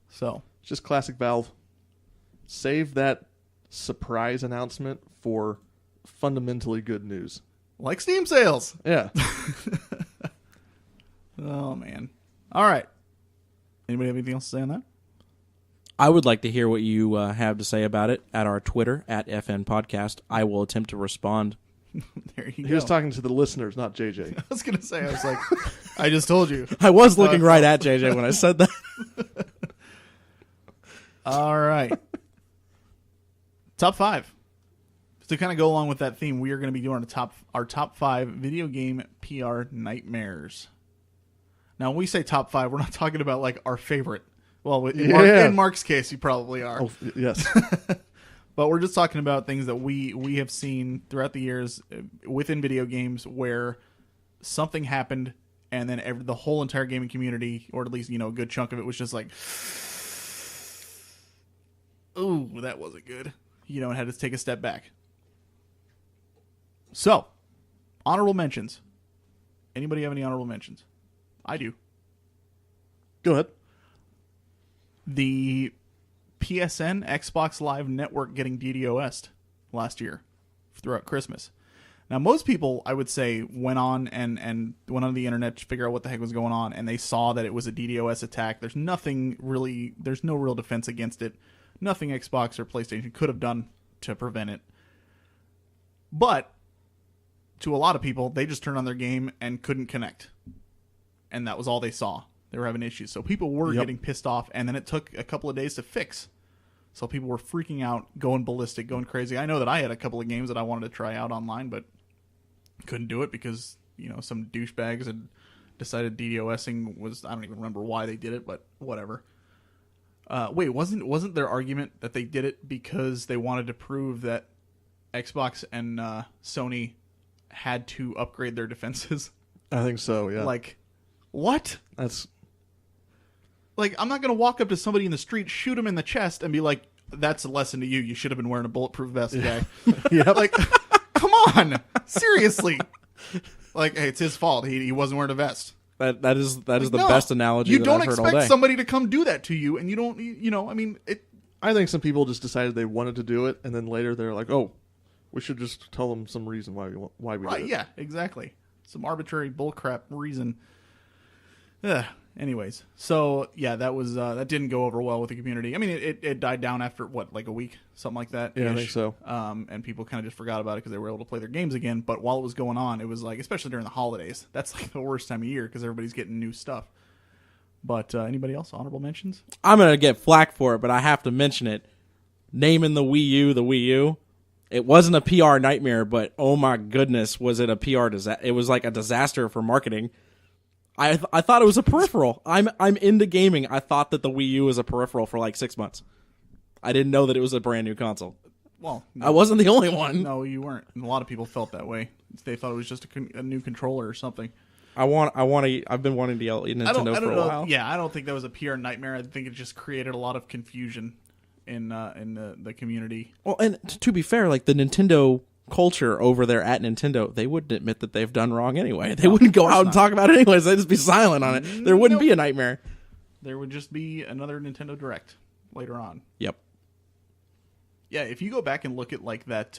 So. It's just classic Valve. Save that surprise announcement for fundamentally good news. Like Steam sales. Yeah. Oh, man. All right. Anybody have anything else to say on that? I would like to hear what you have to say about it at our Twitter, at FN Podcast. I will attempt to respond. There you He go. was talking to the listeners, not JJ. I was going to say, I was like, I just told you. I was looking right at JJ when I said that. All right. Top 5. To kind of go along with that theme, we are going to be doing our top 5 video game PR nightmares. Now, when we say top 5, we're not talking about like our favorite. Well, Yeah. in Mark's case, you probably are. Oh, yes. But we're just talking about things that we have seen throughout the years within video games where something happened and then the whole entire gaming community, or at least, a good chunk of it, was just like, ooh, that wasn't good. And had to take a step back. So, honorable mentions. Anybody have any honorable mentions? I do. Go ahead. The PSN Xbox Live Network getting DDoS'd last year throughout Christmas. Now, most people, I would say, went on the internet to figure out what the heck was going on, and they saw that it was a DDoS attack. There's no real defense against it. Nothing Xbox or PlayStation could have done to prevent it. But to a lot of people, they just turned on their game and couldn't connect. And that was all they saw. They were having issues. So people were getting pissed off, and then it took a couple of days to fix. So people were freaking out, going ballistic, going crazy. I know that I had a couple of games that I wanted to try out online, but couldn't do it because, some douchebags had decided DDoSing was, I don't even remember why they did it, but whatever. Wait, wasn't their argument that they did it because they wanted to prove that Xbox and Sony had to upgrade their defenses? I think so, yeah. Like, what? That's... Like, I'm not going to walk up to somebody in the street, shoot him in the chest, and be like, that's a lesson to you. You should have been wearing a bulletproof vest, guy. Yeah. Like, come on. Seriously. Like, hey, it's his fault. He wasn't wearing a vest. That is the No, best analogy you that don't I've heard all expect day. somebody to come do that to you, and you don't, I mean, it. I think some people just decided they wanted to do it, and then later they're like, oh, we should just tell them some reason why we Right, did it. yeah, exactly. Some arbitrary bullcrap reason. Ugh. Anyways, so yeah, that was that didn't go over well with the community. I mean, it died down after like a week, something like that. Yeah, I think so. And people kind of just forgot about it because they were able to play their games again. But while it was going on, it was like, especially during the holidays, that's like the worst time of year because everybody's getting new stuff. But anybody else honorable mentions? I'm gonna get flack for it, but I have to mention it. Naming the Wii U. It wasn't a PR nightmare, but oh my goodness, was it a PR disaster? It was like a disaster for marketing. I thought it was a peripheral. I'm into gaming. I thought that the Wii U was a peripheral for like 6 months. I didn't know that it was a brand new console. Well, I wasn't the only one. no, you weren't. And a lot of people felt that way. They thought it was just a new controller or something. I've been wanting to yell at Nintendo I don't for a know. while. Yeah, I don't think that was a PR nightmare. I think it just created a lot of confusion in the community. Well, and to be fair, like the Nintendo culture over there at Nintendo, they wouldn't admit that they've done wrong anyway. They wouldn't go out and talk about it anyways. They'd just be silent on it. There wouldn't be a nightmare. There would just be another Nintendo Direct later on. Yep. Yeah, if you go back and look at like that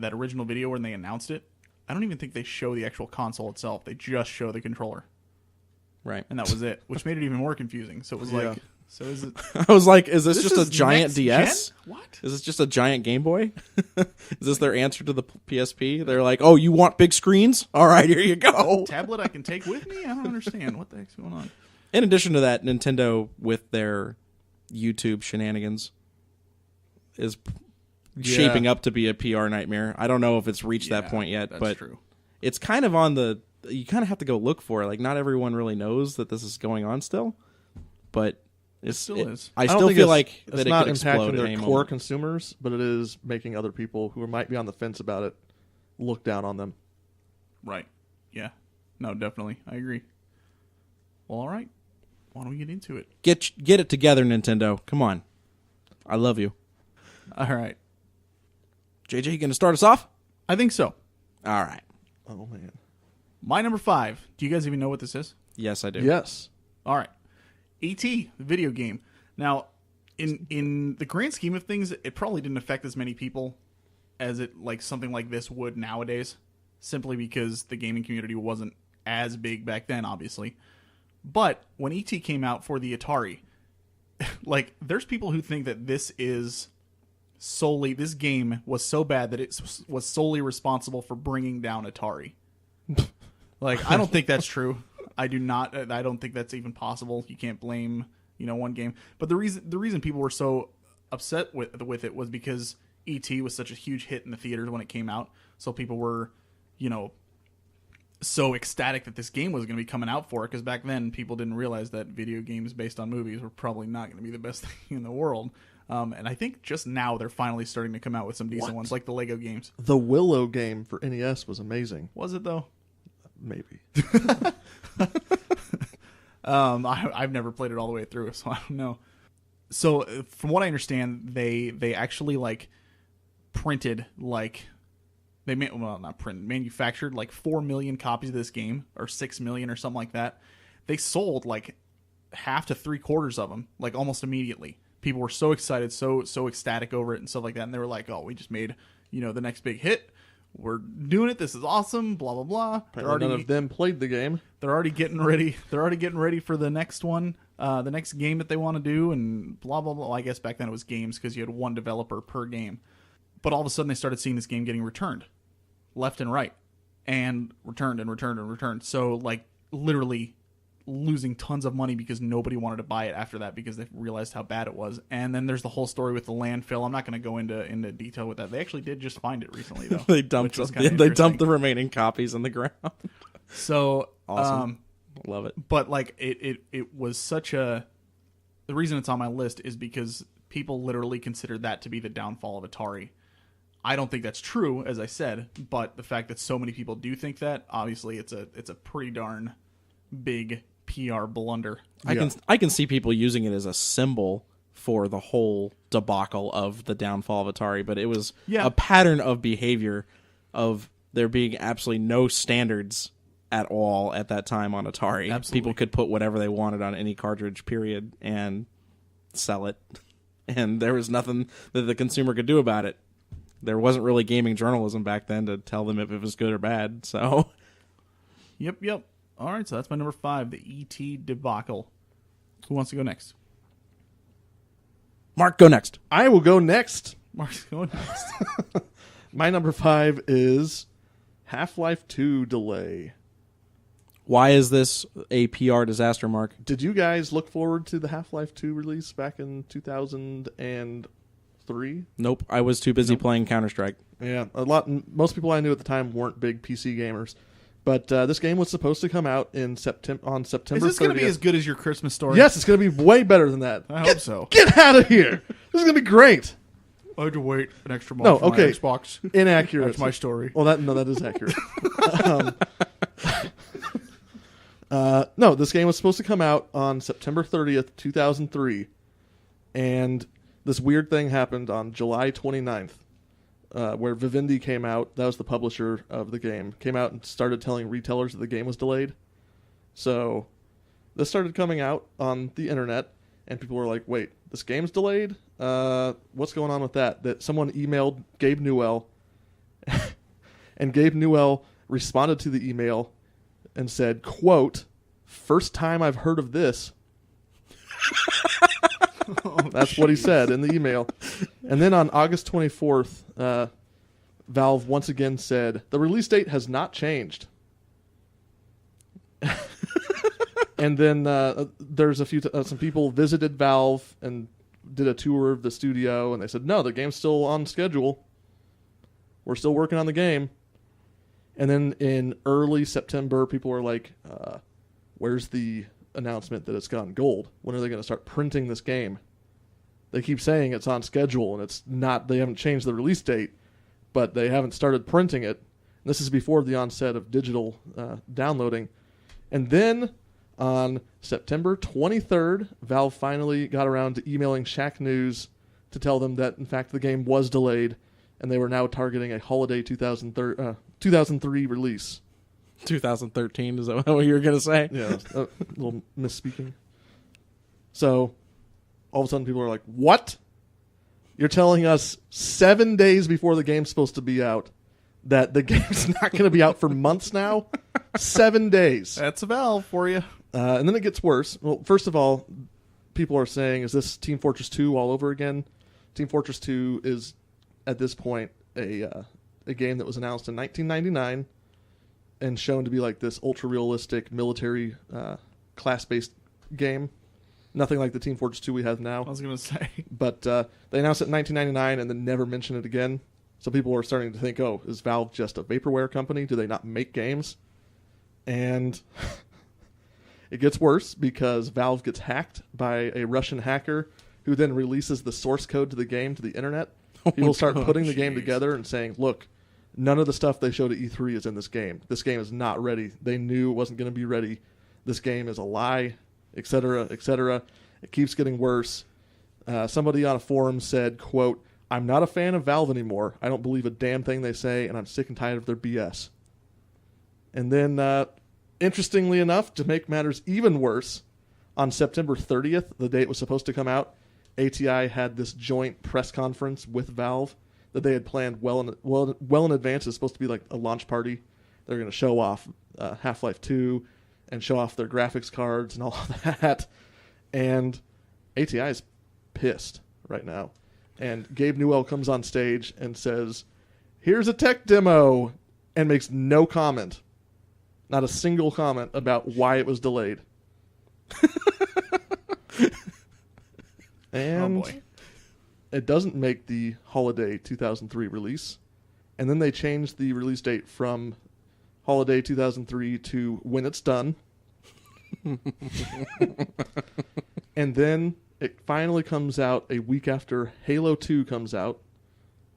original video when they announced it, I don't even think they show the actual console itself. They just show the controller, Right. and that was it, which made it even more confusing. So it was like, Yeah. so is it? I was like, is this just is a giant next DS? gen? What? Is this just a giant Game Boy? Is this their answer to the PSP? They're like, oh, you want big screens? All right, here you go. Tablet I can take with me? I don't understand what the heck's going on. In addition to that, Nintendo with their YouTube shenanigans is shaping up to be a PR nightmare. I don't know if it's reached that point yet, that's but true. it's kind of on the. You kind of have to go look for it. Like, not everyone really knows that this is going on still, but It still is. I don't still think feel it's- like it's that it not could explode impacting at their any core moment. consumers, but it is making other people who might be on the fence about it look down on them. Right. Yeah. No, definitely. I agree. Well, all right. Why don't we get into it? Get it together, Nintendo. Come on, I love you. All right. JJ, you gonna start us off? I think so. All right. Oh man. My number 5. Do you guys even know what this is? Yes, I do. Yes. All right. E.T., the video game. Now, in the grand scheme of things, it probably didn't affect as many people as it like something like this would nowadays, simply because the gaming community wasn't as big back then, obviously. But when E.T. came out for the Atari, like, there's people who think that this game was so bad that it was solely responsible for bringing down Atari. Like, I don't think that's true. I don't think that's even possible. You can't blame, one game. But the reason people were so upset with it was because E.T. was such a huge hit in the theaters when it came out. So people were, so ecstatic that this game was going to be coming out for it, because back then people didn't realize that video games based on movies were probably not going to be the best thing in the world. And I think just now they're finally starting to come out with some decent ones, like the Lego games. The Willow game for NES was amazing. Was it though? Maybe. I've never played it all the way through, so I don't know. So from what I understand, they actually like printed like manufactured like 4 million copies of this game, or 6 million or something like that. They sold like half to 3/4 of them like almost immediately. People were so excited, so ecstatic over it and stuff like that, and they were like, "Oh, we just made the next big hit. We're doing it. This is awesome." Blah blah blah. None of them played the game. They're already getting ready. They're already getting ready for the next one, the next game that they want to do, and blah blah blah. Well, I guess back then it was games because you had one developer per game. But all of a sudden they started seeing this game getting returned, left and right, and returned and returned and returned. So like literally losing tons of money because nobody wanted to buy it after that because they realized how bad it was. And then there's the whole story with the landfill. I'm not going to go into detail with that. They actually did just find it recently though. They dumped the remaining copies in the ground. So awesome. Love it. But like it was such a, the reason it's on my list is because people literally considered that to be the downfall of Atari. I don't think that's true, as I said, but the fact that so many people do think that, obviously it's a pretty darn big PR blunder. I can see people using it as a symbol for the whole debacle of the downfall of Atari, but it was a pattern of behavior of there being absolutely no standards at all at that time on Atari. Absolutely. People could put whatever they wanted on any cartridge, period, and sell it. And there was nothing that the consumer could do about it. There wasn't really gaming journalism back then to tell them if it was good or bad, so... Yep. All right, so that's my number 5, the E.T. debacle. Who wants to go next? Mark, go next. I will go next. Mark's going next. My number 5 is Half-Life 2 delay. Why is this a PR disaster, Mark? Did you guys look forward to the Half-Life 2 release back in 2003? Nope, I was too busy playing Counter-Strike. Yeah, most people I knew at the time weren't big PC gamers. But this game was supposed to come out on September 30th. Is this going to be as good as your Christmas story? Yes, it's going to be way better than that. I hope so. Get out of here! This is going to be great. I had to wait an extra month for my Xbox. Inaccurate. That's my story. Well, that is accurate. No, this game was supposed to come out on September 30th, 2003. And this weird thing happened on July 29th. Where Vivendi came out, that was the publisher of the game, came out and started telling retailers that the game was delayed. So this started coming out on the internet, and people were like, wait, this game's delayed? What's going on with that? That someone emailed Gabe Newell, and Gabe Newell responded to the email and said, quote, "First time I've heard of this." That's what he said in the email. And then on August 24th, Valve once again said, "The release date has not changed." And then there's some people visited Valve and did a tour of the studio, and they said, "No, the game's still on schedule. We're still working on the game." And then in early September, people were like, "Where's the announcement that it's gone gold? When are they going to start printing this game? They keep saying it's on schedule, and it's not. They haven't changed the release date, but they haven't started printing it." And this is before the onset of digital downloading. And then on September 23rd, Valve finally got around to emailing Shacknews to tell them that, in fact, the game was delayed, and they were now targeting a holiday 2003 release. 2013, is that what you were going to say? Yeah, a little misspeaking. So, all of a sudden people are like, what? You're telling us 7 days before the game's supposed to be out that the game's not going to be out for months now? 7 days. That's a Valve for you. And then it gets worse. Well, first of all, people are saying, is this Team Fortress 2 all over again? Team Fortress 2 is, at this point, a game that was announced in 1999 and shown to be like this ultra-realistic military class-based game. Nothing like the Team Fortress 2 we have now. I was going to say. But they announced it in 1999 and then never mentioned it again. So people were starting to think, oh, is Valve just a vaporware company? Do they not make games? And it gets worse because Valve gets hacked by a Russian hacker who then releases the source code to the game to the internet. People start putting the game together and saying, look, none of the stuff they showed at E3 is in this game. This game is not ready. They knew it wasn't going to be ready. This game is a lie, etc., etc. It keeps getting worse. Somebody on a forum said, quote, I'm not a fan of Valve anymore. I don't believe a damn thing they say, and I'm sick and tired of their BS. And then, interestingly enough, to make matters even worse, on September 30th, the date was supposed to come out, ATI had this joint press conference with Valve that they had planned well in advance. It's supposed to be like a launch party. They're going to show off Half-Life 2 and show off their graphics cards and all of that. And ATI is pissed right now. And Gabe Newell comes on stage and says, here's a tech demo, and makes no comment. Not a single comment about why it was delayed. And Oh boy. it doesn't make the holiday 2003 release. And then they changed the release date from holiday 2003 to when it's done. And then it finally comes out a week after Halo 2 comes out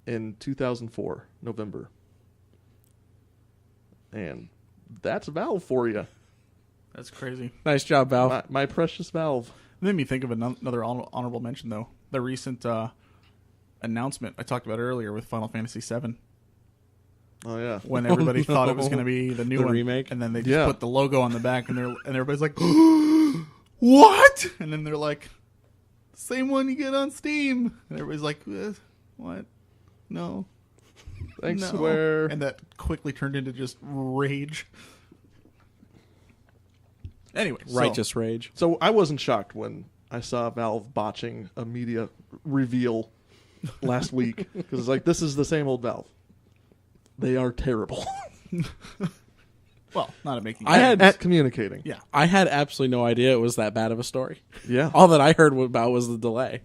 in 2004, November. And that's Valve for you. That's crazy. Nice job, Valve. My precious Valve. It made me think of another honorable mention, though. The recent announcement I talked about earlier with Final Fantasy VII, Oh, yeah. when everybody thought it was going to be the new The one, remake? and then they just Yeah. put the logo on the back, and everybody's like, "What?" And then they're like, "Same one you get on Steam," and everybody's like, "What? No." Thanks, No. Square. And that quickly turned into just rage. Anyway, Righteous rage. So I wasn't shocked when I saw Valve botching a media reveal last week. Because it's like, this is the same old Valve. They are terrible well, not at making. I had- at communicating. yeah. I had absolutely no idea it was that bad of a story. Yeah. All that I heard about was the delay.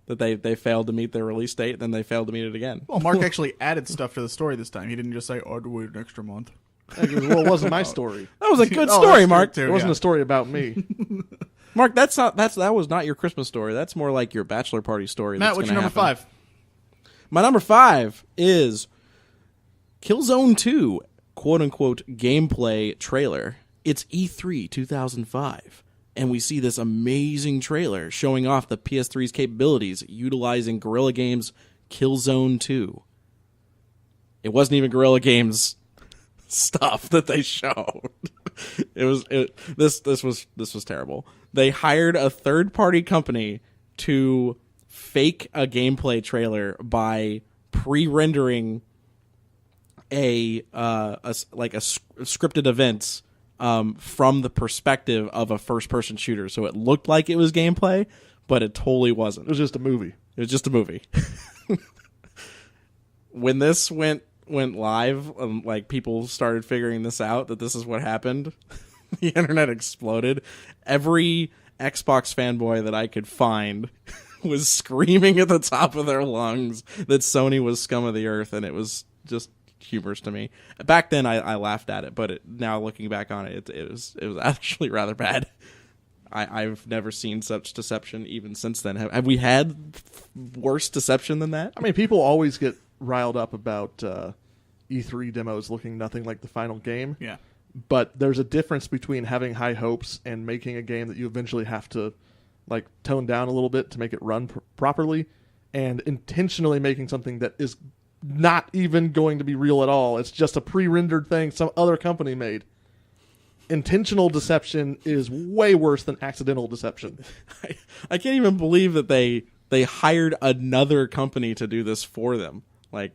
That they failed to meet their release date, then they failed to meet it again. Well, Mark actually added stuff to the story this time. He didn't just say, "Oh, I had to wait an extra month." Well, it wasn't my story. That was a good Oh, story, that's true, Mark. too, It wasn't yeah. a story about me. Mark, that was not your Christmas story. That's more like your bachelor party story. Matt, that's what's your gonna number happen. 5? My number 5 is Killzone 2, quote-unquote, gameplay trailer. It's E3 2005, and we see this amazing trailer showing off the PS3's capabilities utilizing Guerrilla Games' Killzone 2. It wasn't even Guerrilla Games stuff that they showed. This was terrible. They hired a third-party company to fake a gameplay trailer by pre-rendering a scripted events from the perspective of a first-person shooter. So it looked like it was gameplay, but it totally wasn't. It was just a movie. It was just a movie. When this went live, like people started figuring this out, that this is what happened, the internet exploded. Every Xbox fanboy that I could find was screaming at the top of their lungs that Sony was scum of the earth, and it was just humorous to me. Back then, I laughed at it, but now looking back on it, it was actually rather bad. I've never seen such deception even since then. Have we had worse deception than that? I mean, people always get riled up about E3 demos looking nothing like the final game. Yeah. But there's a difference between having high hopes and making a game that you eventually have to like tone down a little bit to make it run properly, and intentionally making something that is not even going to be real at all. It's just a pre-rendered thing some other company made. Intentional deception is way worse than accidental deception. I can't even believe that they hired another company to do this for them. Like,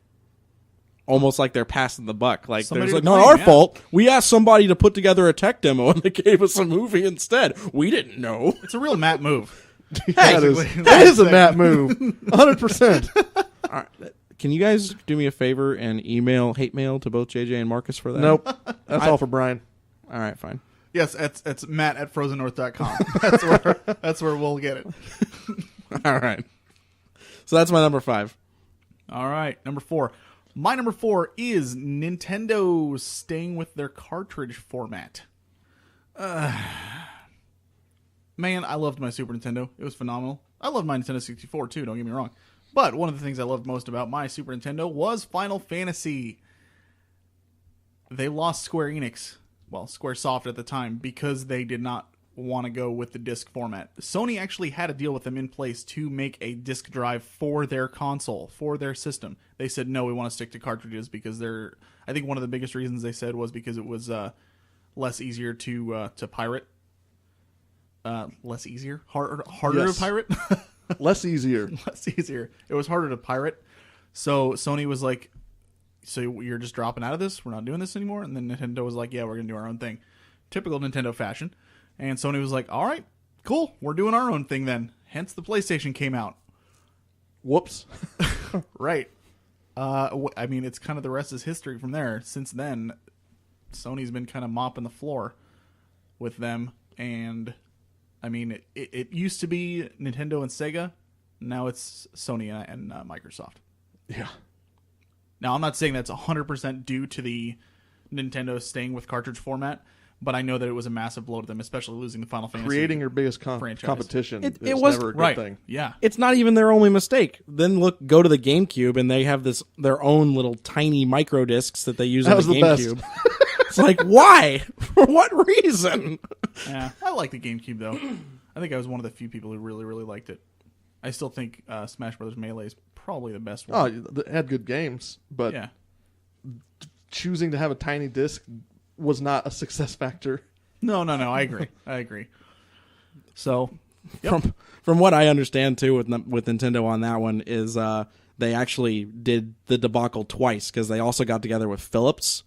almost like they're passing the buck. Like, Somebody there's to like, not blame, our yeah. fault. We asked somebody to put together a tech demo, and they gave us a movie instead. We didn't know. It's a real Matt move. That Basically. is a Matt move. 100%. All right. Can you guys do me a favor and hate mail to both JJ and Marcus for that? Nope. That's all for Brian. All right, fine. Yes, it's Matt at frozennorth.com. That's where we'll get it. All right. So that's my number 5. All right, number 4. My number 4 is Nintendo staying with their cartridge format. Man, I loved my Super Nintendo. It was phenomenal. I loved my Nintendo 64 too, don't get me wrong. But one of the things I loved most about my Super Nintendo was Final Fantasy. They lost Square Enix, well, Squaresoft at the time, because they did not want to go with the disc format. Sony actually had a deal with them in place to make a disc drive for their console, for their system. They said, no, we want to stick to cartridges because I think one of the biggest reasons they said was because it was less easier to pirate. Less easier? Harder Yes. to pirate? Less easier. Less easier. It was harder to pirate. So Sony was like, so you're just dropping out of this? We're not doing this anymore? And then Nintendo was like, yeah, we're going to do our own thing. Typical Nintendo fashion. And Sony was like, all right, cool. We're doing our own thing then. Hence the PlayStation came out. Whoops. Right. I mean, it's kind of the rest is history from there. Since then, Sony's been kind of mopping the floor with them. And, I mean, it used to be Nintendo and Sega. Now it's Sony and Microsoft. Yeah. Now, I'm not saying that's 100% due to the Nintendo staying with cartridge format, but I know that it was a massive blow to them, especially losing the Final Fantasy. Creating your biggest franchise. competition It is was- never a good right. thing. Yeah. It's not even their only mistake. Then go to the GameCube, and they have their own little tiny micro discs that they use That on was the the best. GameCube. It's like, why? For what reason? Yeah. I like the GameCube, though. I think I was one of the few people who really, really liked it. I still think Smash Bros. Melee is probably the best Oh, one. it had good games, but Yeah. choosing to have a tiny disc was not a success factor. No. I agree. So, yep. From what I understand too with Nintendo on that one is they actually did the debacle twice because they also got together with Philips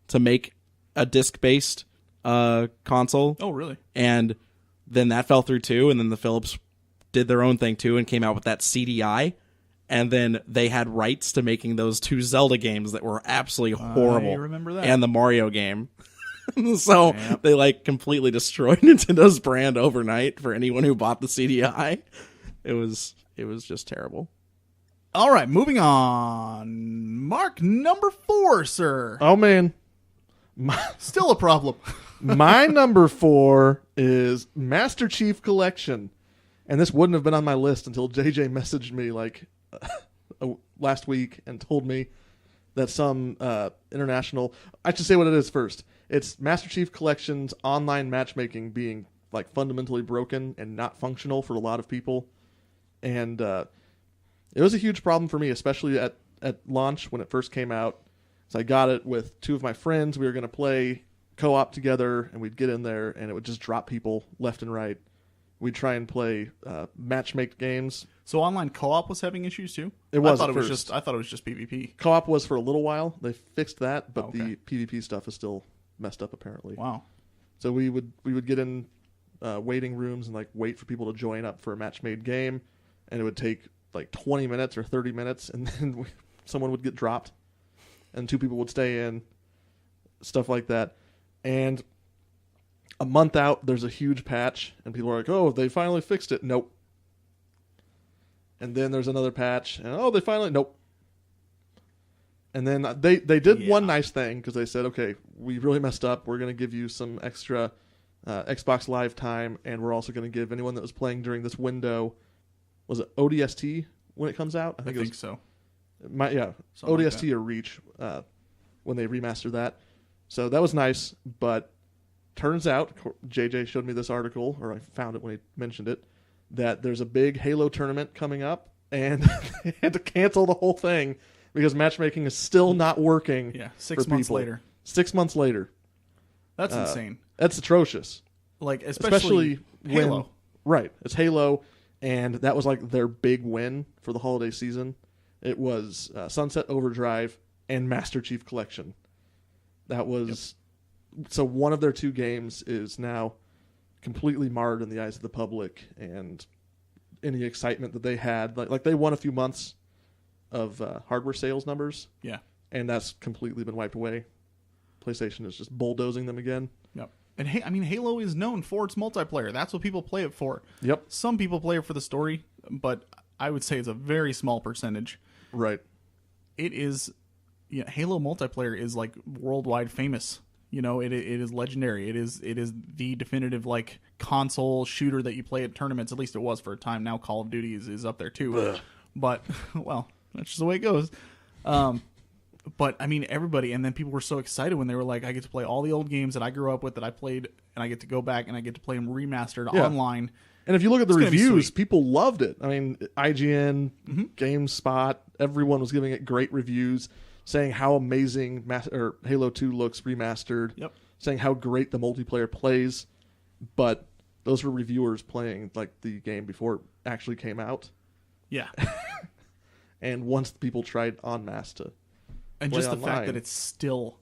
to make a disc-based console. Oh, really? And then that fell through too, and then the Philips did their own thing too and came out with that CDI, and then they had rights to making those 2 Zelda games that were absolutely horrible. I remember that. And the Mario game. So Yep. they like completely destroyed Nintendo's brand overnight for anyone who bought the CDI. It was just terrible. All right, moving on. Mark, number 4, sir. Oh man, Still a problem. my number 4 is Master Chief Collection, and this wouldn't have been on my list until JJ messaged me like last week and told me that some international. I should say what it is first. It's Master Chief Collection's online matchmaking being like fundamentally broken and not functional for a lot of people, and it was a huge problem for me, especially at launch when it first came out. So I got it with 2 of my friends. We were going to play co-op together, and we'd get in there, and it would just drop people left and right. We'd try and play matchmake games. So online co-op was having issues too? It was I thought at it was first. just PvP. Co-op was for a little while. They fixed that, but Oh, okay. the PvP stuff is still messed up apparently. Wow. So we would get in waiting rooms and like wait for people to join up for a match-made game, and it would take like 20 minutes or 30 minutes, and then someone would get dropped, and 2 people would stay in, stuff like that. And a month out, there's a huge patch, and people are like, "Oh, they finally fixed it." Nope. And then there's another patch, and oh, they finally nope. And then they did Yeah. one nice thing because they said, "Okay, we really messed up. We're going to give you some extra Xbox Live time, and we're also going to give anyone that was playing during this window, was it ODST when it comes out? I think so. Something like that. or Reach when they remastered that. So that was nice, but turns out JJ showed me this article, or I found it when he mentioned it, that there's a big Halo tournament coming up, and they had to cancel the whole thing because matchmaking is still not working. Yeah, 6 for months people. later. 6 months later. That's insane. That's atrocious. Like especially Halo. when right, it's Halo, and that was like their big win for the holiday season. It was Sunset Overdrive and Master Chief Collection. That was so one of their 2 games is now completely marred in the eyes of the public, and any excitement that they had, like they won a few months of hardware sales numbers, Yeah. and that's completely been wiped away. PlayStation is just bulldozing them again. Yep. And I mean, Halo is known for its multiplayer. That's what people play it for. Yep. Some people play it for the story, but I would say it's a very small percentage. Right. It is Halo multiplayer is like worldwide famous. It is legendary. It is the definitive like console shooter that you play at tournaments. At least it was for a time. Now Call of Duty is up there too. Ugh. But well, that's just the way it goes. But I mean, everybody, and then people were so excited when they were like, I get to play all the old games that I grew up with that I played, and I get to go back and I get to play them remastered online. And if you look at the It's gonna be reviews, sweet. people loved it. I mean, IGN, GameSpot, everyone was giving it great reviews, saying how amazing Halo 2 looks remastered, Yep. saying how great the multiplayer plays. But those were reviewers playing like the game before it actually came out. Yeah. And once people tried en masse to And play just the online. fact that it's still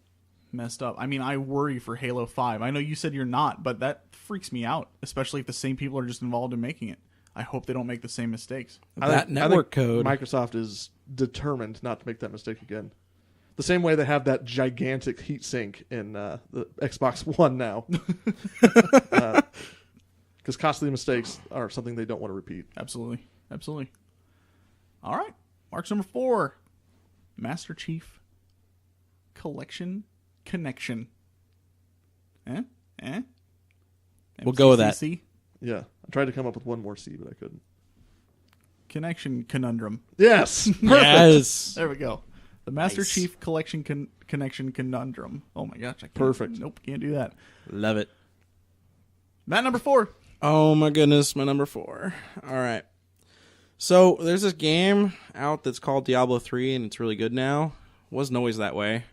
messed up. I mean, I worry for Halo 5. I know you said you're not, but that freaks me out, especially if the same people are just involved in making it. I hope they don't make the same mistakes. That network code. Microsoft is determined not to make that mistake again. The same way they have that gigantic heatsink in the Xbox One now. Because costly mistakes are something they don't want to repeat. Absolutely. Absolutely. All right. Mark's number 4. Master Chief Collection Connection. We'll go with that. MCCC? Yeah. I tried to come up with one more C, but I couldn't. Connection Conundrum. Yes! Perfect! Yes. There we go. The Master Nice. Chief Collection Connection Conundrum. Oh my gosh. I can't, Perfect. Nope. Can't do that. Love it. Matt, number 4. Oh my goodness, my number 4. All right. So there's this game out that's called Diablo 3, and it's really good now. Wasn't always that way.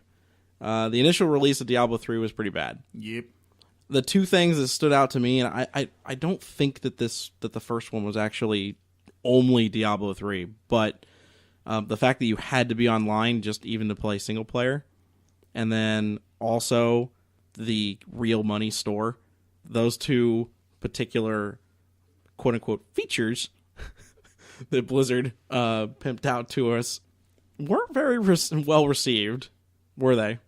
The initial release of Diablo 3 was pretty bad. Yep. The two things that stood out to me, and I don't think that the first one was actually only Diablo 3, but the fact that you had to be online just even to play single player, and then also the real money store, those two particular quote unquote features that Blizzard pimped out to us weren't very well received, were they?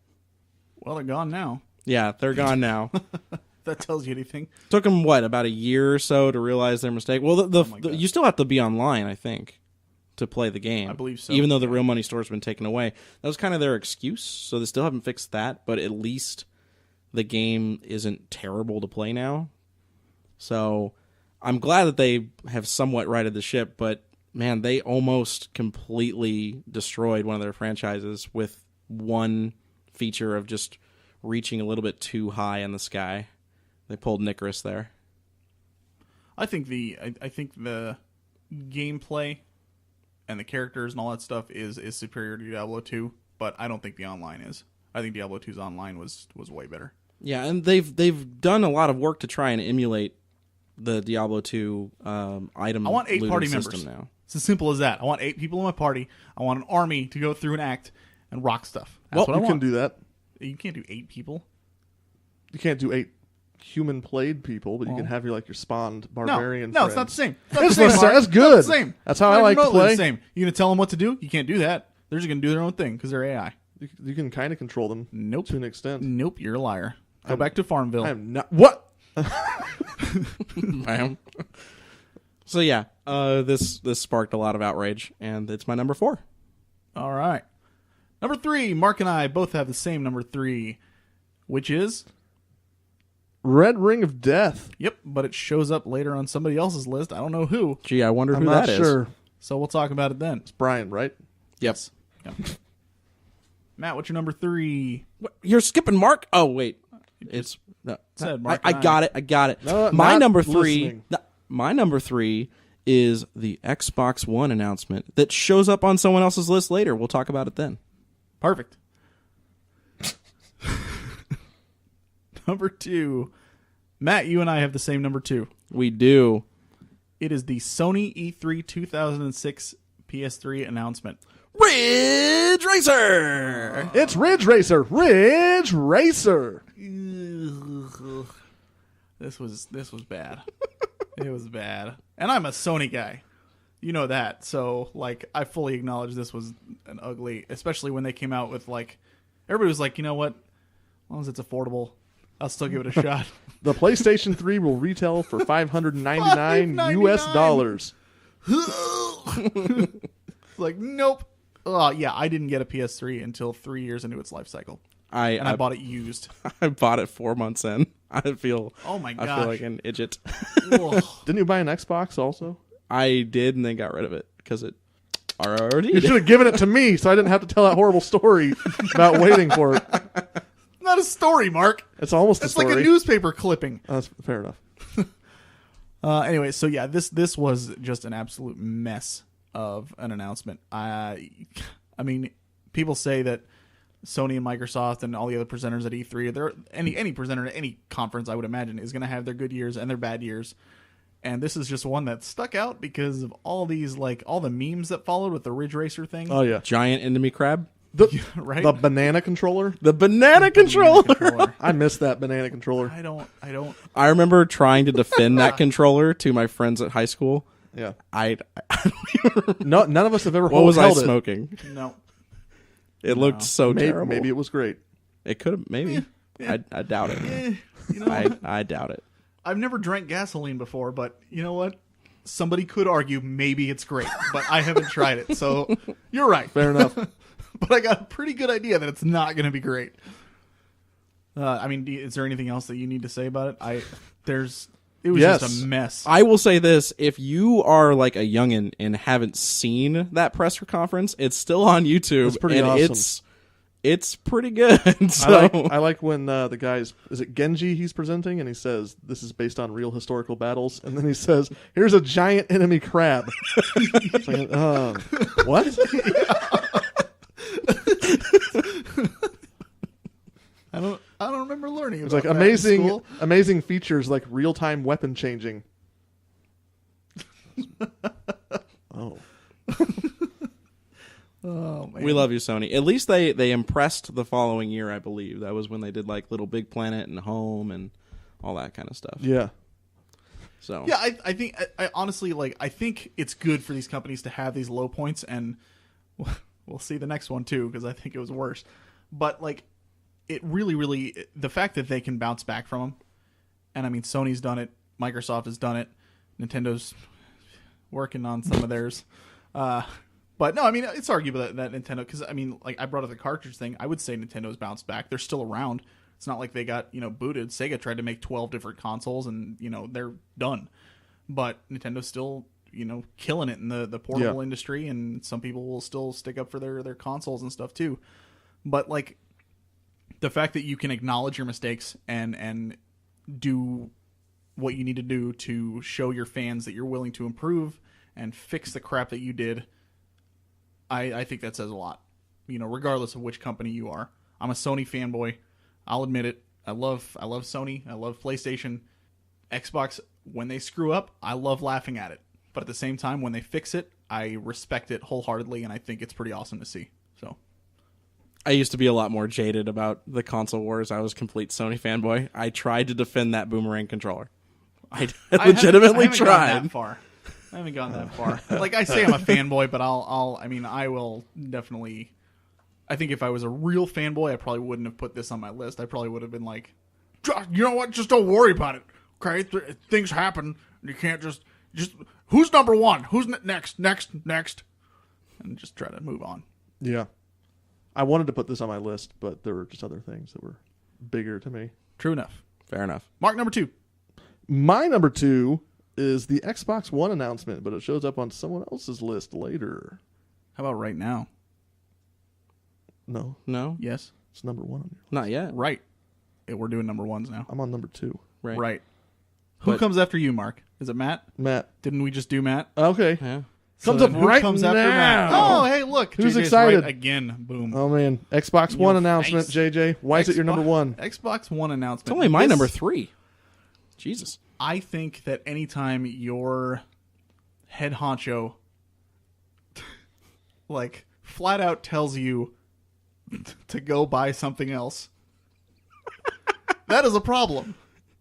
Well, they're gone now. Yeah, they're gone now. If that tells you anything. Took them, about a year or so to realize their mistake? Well, my God. you still have to be online, I think, to play the game. I believe so, Even though the yeah. real money store's been taken away. That was kind of their excuse, so they still haven't fixed that, but at least the game isn't terrible to play now. So I'm glad that they have somewhat righted the ship, but man, they almost completely destroyed one of their franchises with one feature of just reaching a little bit too high in the sky. They pulled Nicaris there. I think the gameplay and the characters and all that stuff is superior to Diablo 2, but I don't think the online is. I think Diablo 2's online was way better. Yeah, and they've done a lot of work to try and emulate the Diablo 2 item. I want 8 looting party system members. now. It's as simple as that. I want 8 people in my party. I want an army to go through an act and rock stuff. That's what I you want. can do that. You can't do 8 people. You can't do 8 human played people, but you can have your spawned No, barbarian no, friends. it's not the same. It's Mark. that's It's good. not the same. That's how Not I like to remotely play. The same. You gonna tell them what to do? You can't do that. They're just gonna do their own thing because they're AI. You can kind of control them Nope. to an extent. Nope. You're a liar. Go back to Farmville. I am not. What? Bam. So yeah, this sparked a lot of outrage, and it's my number 4. All right. Number 3. Mark and I both have the same number 3, which is Red Ring of Death. yep, but it shows up later on somebody else's list. I don't know who, Gee, I wonder I'm who not that is. sure. so we'll talk about it then. It's Brian, right? Yep. Yep. Matt, what's your number 3? What? You're skipping Mark? Oh wait, it's no. said Mark I and I. got it. I got it. No, my not number 3. listening. My number 3 is the Xbox One announcement that shows up on someone else's list later. We'll talk about it then. Perfect. Number 2. Matt, you and I have the same number 2. We do. It is the Sony E3 2006 PS3 announcement. Ridge Racer. It's Ridge Racer. Ridge Racer. This was bad. It was bad. And I'm a Sony guy. You know that. So, I fully acknowledge this was an ugly, especially when they came out with, everybody was like, you know what? As long as it's affordable, I'll still give it a shot. The PlayStation 3 will retail for $599 US. Nope. yeah, I didn't get a PS3 until 3 years into its life cycle, and I bought it used. I bought it 4 months in. I feel. Oh my I feel gosh. like an idiot. Ugh. Didn't you buy an Xbox also? I did, and then got rid of it because it already. You should have given it to me so I didn't have to tell that horrible story about waiting for it. Not a story, Mark. It's almost a It's story. like a newspaper clipping. That's fair enough. Anyway, so yeah, this was just an absolute mess of an announcement. I mean, people say that Sony and Microsoft and all the other presenters at E3, they're any presenter at any conference, I would imagine, is going to have their good years and their bad years. And this is just one that stuck out because of all these, like, all the memes that followed with the Ridge Racer thing. Oh yeah, Giant enemy crab. Right? The banana controller. The banana controller. Controller. I missed that banana controller. I don't. I remember trying to defend that controller to my friends at high school. Yeah. I No, none of us have ever what was I held it. smoking? No. It looked so Maybe, terrible. maybe it was great. It could have. Maybe. I doubt it. You know, I doubt it. I've never drank gasoline before, but you know what? Somebody could argue maybe it's great, but I haven't tried it. So you're right. Fair enough. But I got a pretty good idea that it's not going to be great. I mean, is there anything else that you need to say about it? It was Yes. just a mess. I will say this: if you are like a youngin and haven't seen that press conference, it's still on YouTube. It's pretty and awesome. It's pretty good. So I like when the guy's, is it Genji he's presenting, and he says this is based on real historical battles, and then he says, "Here's a giant enemy crab." It's like, what? I don't remember learning about It's like that in amazing, school. amazing features like real time weapon changing. Oh, Oh man. we love you, Sony. At least they impressed the following year, I believe. That was when they did like Little Big Planet and Home and all that kind of stuff. yeah. So Yeah, I think I honestly I think it's good for these companies to have these low points, and we'll see the next one too because I think it was worse. But like, it really the fact that they can bounce back from them, and I mean Sony's done it, Microsoft has done it, Nintendo's working on some of theirs. But no, I mean it's arguable that Nintendo, because I mean like I brought up the cartridge thing. I would say Nintendo's bounced back. They're still around. It's not like they got, booted. Sega tried to make 12 different consoles and, they're done. But Nintendo's still, killing it in the portable industry, and some people will still stick up for their consoles and stuff too. But like the fact that you can acknowledge your mistakes and do what you need to do to show your fans that you're willing to improve and fix the crap that you did, I think that says a lot. Regardless of which company you are. I'm a Sony fanboy. I'll admit it. I love Sony. I love PlayStation. Xbox, when they screw up, I love laughing at it. But at the same time, when they fix it, I respect it wholeheartedly, and I think it's pretty awesome to see. So, I used to be a lot more jaded about the console wars. I was a complete Sony fanboy. I tried to defend that boomerang controller. I legitimately I haven't tried. gone that far. I haven't gone that far. Like I say, I'm a fanboy, but I will definitely. I think if I was a real fanboy, I probably wouldn't have put this on my list. I probably would have been like, you know what? Just don't worry about it. Okay, things happen. You can't just who's number one? Who's next? And just try to move on. Yeah. I wanted to put this on my list, but there were just other things that were bigger to me. True enough. Fair enough. Mark number 2. My number 2 is the Xbox One announcement, but it shows up on someone else's list later. How about right now? No, No, Yes. it's number 1 on your list. not yet. Right. We're doing number ones now. I'm on number 2. Right. Who But- comes after you, Mark? Is it Matt? Matt. Didn't we just do Matt? Okay. Yeah. Comes then up who right comes now. after Matt? Oh, hey, look. Who's JJ's excited? right again. Boom. Oh, man. Xbox Your One announcement, face. JJ. Why is it your number 1? Xbox One announcement. It's only my This- number 3. Jesus. I think that anytime your head honcho like flat out tells you to go buy something else, that is a problem.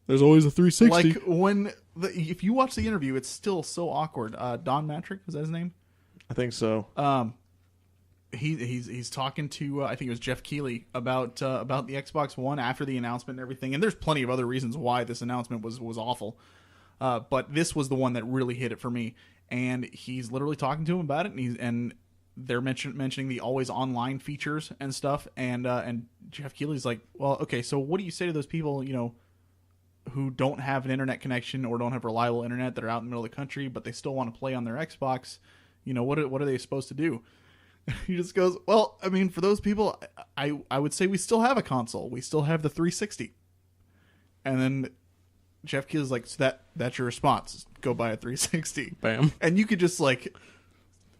There's always a 360. Like when if you watch the interview, it's still so awkward. Don Matrick, is that his name? I think so. He's talking to I think it was Jeff Keighley about the Xbox One after the announcement and everything. And there's plenty of other reasons why this announcement was awful, but this was the one that really hit it for me. And he's literally talking to him about it, and they're mentioning the always online features and stuff, and Jeff Keighley's like, well, okay, so what do you say to those people, who don't have an internet connection or don't have reliable internet that are out in the middle of the country, but they still want to play on their Xbox? What are they supposed to do? He just goes, well, I mean, for those people, I would say we still have a console. We still have the 360. And then Jeff Keighley's like, so that's your response. Go buy a 360. Bam. And you could just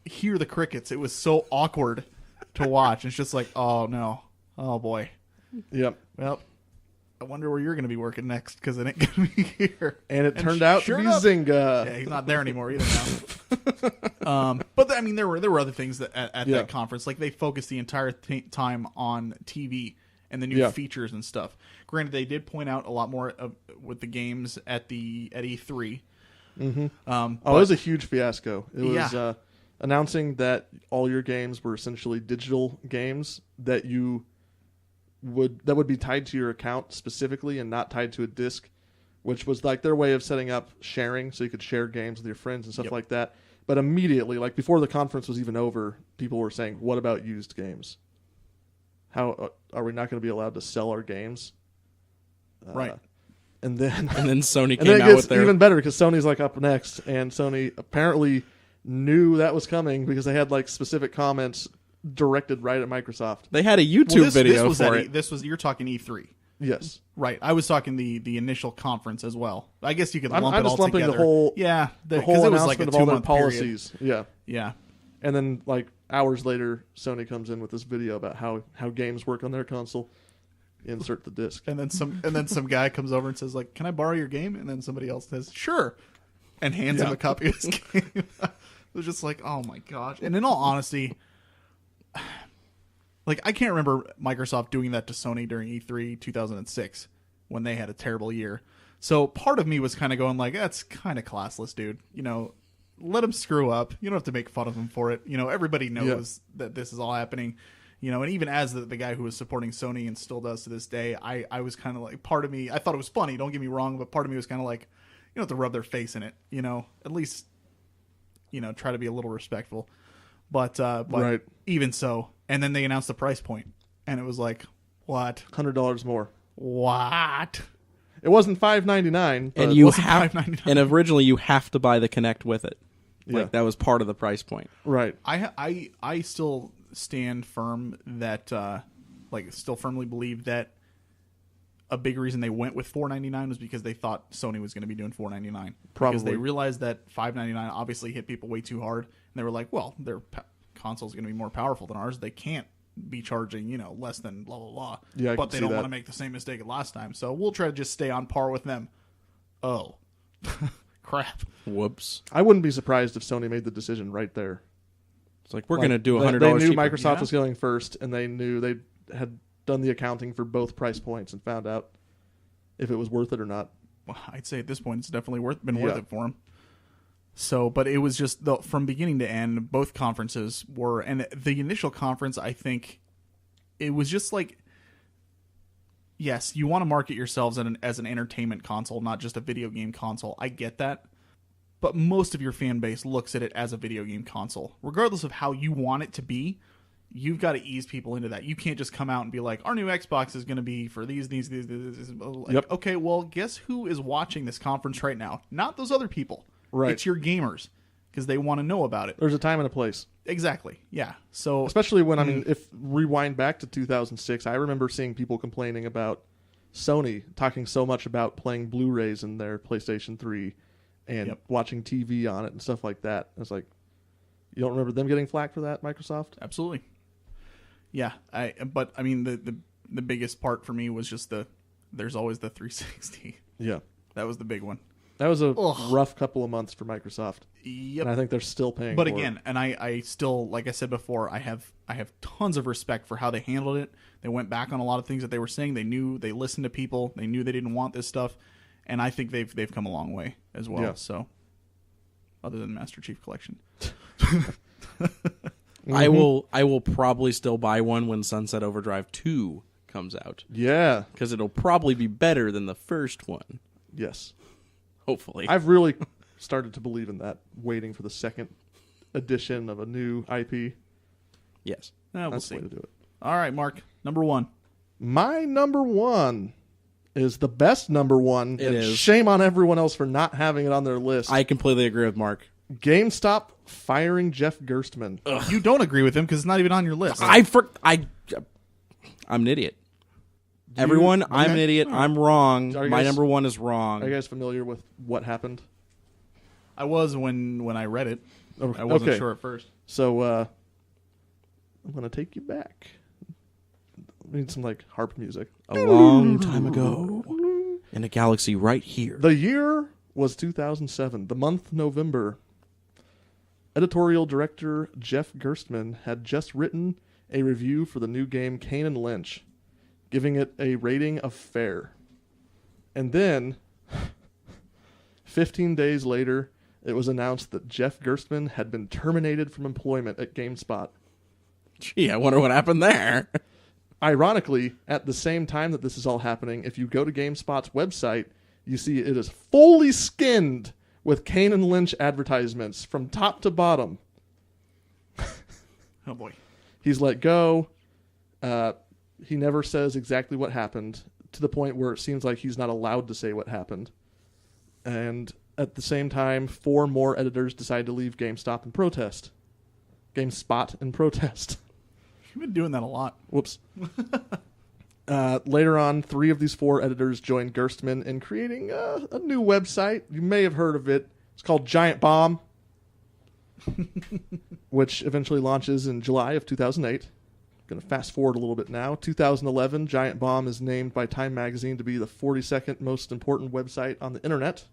hear the crickets. It was so awkward to watch. It's just like, oh no. Oh boy. Yep. Well, I wonder where you're going to be working next, because it ain't going to be here. And it turned out to be enough, Zynga. Yeah, he's not there anymore either now. But I mean, there were other things that at that conference, like they focused the entire time on TV and the new features and stuff. Granted, they did point out a lot more with the games at E3. Mm-hmm. It was a huge fiasco. It was announcing that all your games were essentially digital games that would be tied to your account specifically and not tied to a disc, which was like their way of setting up sharing, so you could share games with your friends and stuff like that. But immediately, like before the conference was even over, people were saying, "What about used games? How are we not going to be allowed to sell our games?" Right. And then Sony and came then it out gets with their even better because Sony's like up next, and Sony apparently knew that was coming because they had like specific comments directed right at Microsoft. They had a YouTube video for it. You're talking E3. Yes. Right. I was talking the initial conference as well. I guess you could lump I'm it all just lumping together. the whole the whole it was like announcement a of all their 2-month period. policies. Yeah. Yeah. And then like hours later, Sony comes in with this video about how games work on their console. Insert the disc. And then some guy comes over and says, like, "Can I borrow your game?" And then somebody else says, "Sure," and hands him a copy of his game. It was just like, oh my gosh. And in all honesty, like, I can't remember Microsoft doing that to Sony during E3 2006 when they had a terrible year. So part of me was kind of going like, that's kind of classless, dude. Let him screw up. You don't have to make fun of him for it. Everybody knows that this is all happening. And even as the guy who was supporting Sony and still does to this day, I was kind of like, part of me, I thought it was funny, don't get me wrong, but part of me was kind of like, you don't have to rub their face in it, at least, try to be a little respectful. But right. Even so, and then they announced the price point, and it was like, what? $100 more. What? It wasn't $599, and and originally you have to buy the Kinect with it. Like that was part of the price point. Right. I still stand firm that still firmly believe that a big reason they went with $499 was because they thought Sony was going to be doing $499. Probably. Because they realized that $599 obviously hit people way too hard, and they were like, well, their console is going to be more powerful than ours. They can't be charging, less than blah blah blah. Yeah, but they don't want to make the same mistake as last time, so we'll try to just stay on par with them. Oh, crap! Whoops! I wouldn't be surprised if Sony made the decision right there. It's like we're going to do $100. They knew cheaper. Microsoft was going first, and they knew they had done the accounting for both price points and found out if it was worth it or not. Well, I'd say at this point it's definitely been worth it for them. So, but it was just from beginning to end, both conferences were, and the initial conference, I think it was just like, yes, you want to market yourselves as an entertainment console, not just a video game console. I get that. But most of your fan base looks at it as a video game console. Regardless of how you want it to be, you've got to ease people into that. You can't just come out and be like, our new Xbox is going to be for these. Like, okay, well, guess who is watching this conference right now? Not those other people. Right. It's your gamers, because they want to know about it. There's a time and a place. Exactly. Yeah. So especially when, I mean, if rewind back to 2006, I remember seeing people complaining about Sony talking so much about playing Blu-rays in their PlayStation 3 and watching TV on it and stuff like that. It's like, you don't remember them getting flack for that, Microsoft? Absolutely. Yeah. But I mean, the biggest part for me was just there's always the 360. Yeah. That was the big one. That was a rough couple of months for Microsoft. Yep. And I think they're still paying but for again, it. and I still, like I said before, I have tons of respect for how they handled it. They went back on a lot of things that they were saying. They listened to people. They knew they didn't want this stuff. And I think they've come a long way as well. Yeah. So, other than Master Chief Collection. I will probably still buy one when Sunset Overdrive 2 comes out. Yeah. Because it'll probably be better than the first one. Yes. Hopefully. I've really started to believe in that, waiting for the second edition of a new IP. Yes. We'll That's see. the way to do it. All right, Mark. Number 1. My number 1 is the best number 1. It and is. Shame on everyone else for not having it on their list. I completely agree with Mark. GameStop firing Jeff Gerstmann. You don't agree with him because it's not even on your list. I'm an idiot. Everyone, I'm an idiot. I'm wrong. Are you My guys- number 1 is wrong. Are you guys familiar with what happened? I was when I read it. Okay. I wasn't sure at first. So I'm gonna take you back. We need some like harp music. A long time ago, in a galaxy right here. The year was 2007. The month November. Editorial director Jeff Gerstmann had just written a review for the new game Kane and Lynch, giving it a rating of fair. And then, 15 days later, it was announced that Jeff Gerstmann had been terminated from employment at GameSpot. Gee, I wonder what happened there. Ironically, at the same time that this is all happening, if you go to GameSpot's website, you see it is fully skinned with Kane and Lynch advertisements from top to bottom. Oh boy. He's let go. He never says exactly what happened, to the point where it seems like he's not allowed to say what happened. And at the same time, 4 more editors decide to leave GameSpot in protest. You've been doing that a lot. Whoops. Later on, 3 of these 4 editors joined Gerstmann in creating a new website. You may have heard of it. It's called Giant Bomb, which eventually launches in July of 2008. Going to fast forward a little bit now. 2011, Giant Bomb is named by Time Magazine to be the 42nd most important website on the internet.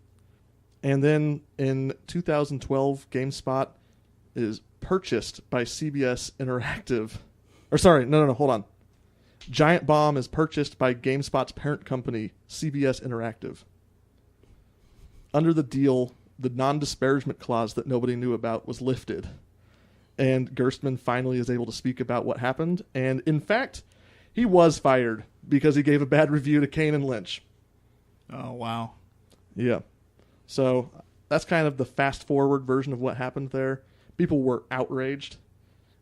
And then in 2012, GameSpot is purchased by CBS Interactive. Or sorry, no, hold on. Giant Bomb is purchased by GameSpot's parent company, CBS Interactive. Under the deal, the non-disparagement clause that nobody knew about was lifted. And Gerstmann finally is able to speak about what happened. And in fact, he was fired because he gave a bad review to Kane and Lynch. Oh, wow. Yeah. So that's kind of the fast-forward version of what happened there. People were outraged.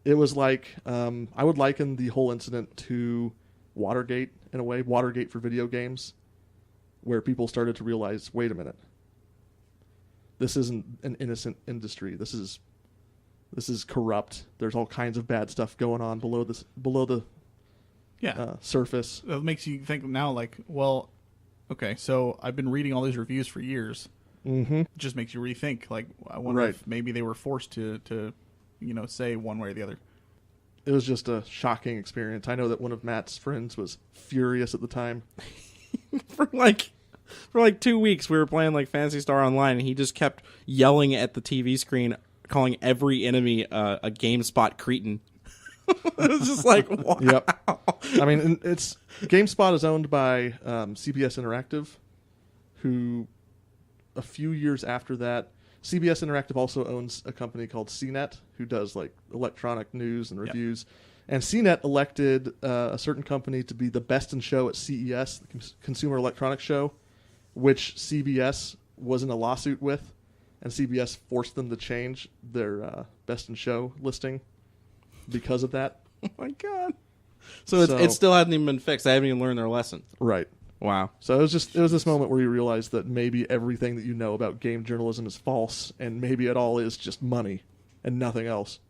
It was like, I would liken the whole incident to Watergate, in a way. Watergate for video games, where people started to realize, wait a minute. This isn't an innocent industry. This is corrupt. There's all kinds of bad stuff going on below the Yeah. surface. That makes you think now, like, well, okay, so I've been reading all these reviews for years. Mm-hmm. It just makes you rethink. Like, I wonder Right. if maybe they were forced to say one way or the other. It was just a shocking experience. I know that one of Matt's friends was furious at the time. for like 2 weeks, we were playing like Phantasy Star Online, and he just kept yelling at the TV screen, calling every enemy a GameSpot cretin. It was just like, wow. Yep. I mean, it's GameSpot is owned by CBS Interactive, who a few years after that, CBS Interactive also owns a company called CNET, who does like electronic news and reviews. And CNET elected a certain company to be the best in show at CES, the Consumer Electronics Show, which CBS was in a lawsuit with, and CBS forced them to change their best in show listing because of that. Oh my god! So it still hasn't even been fixed. They haven't even learned their lesson. Right. Wow. So it was this moment where you realize that maybe everything that you know about game journalism is false, and maybe it all is just money and nothing else.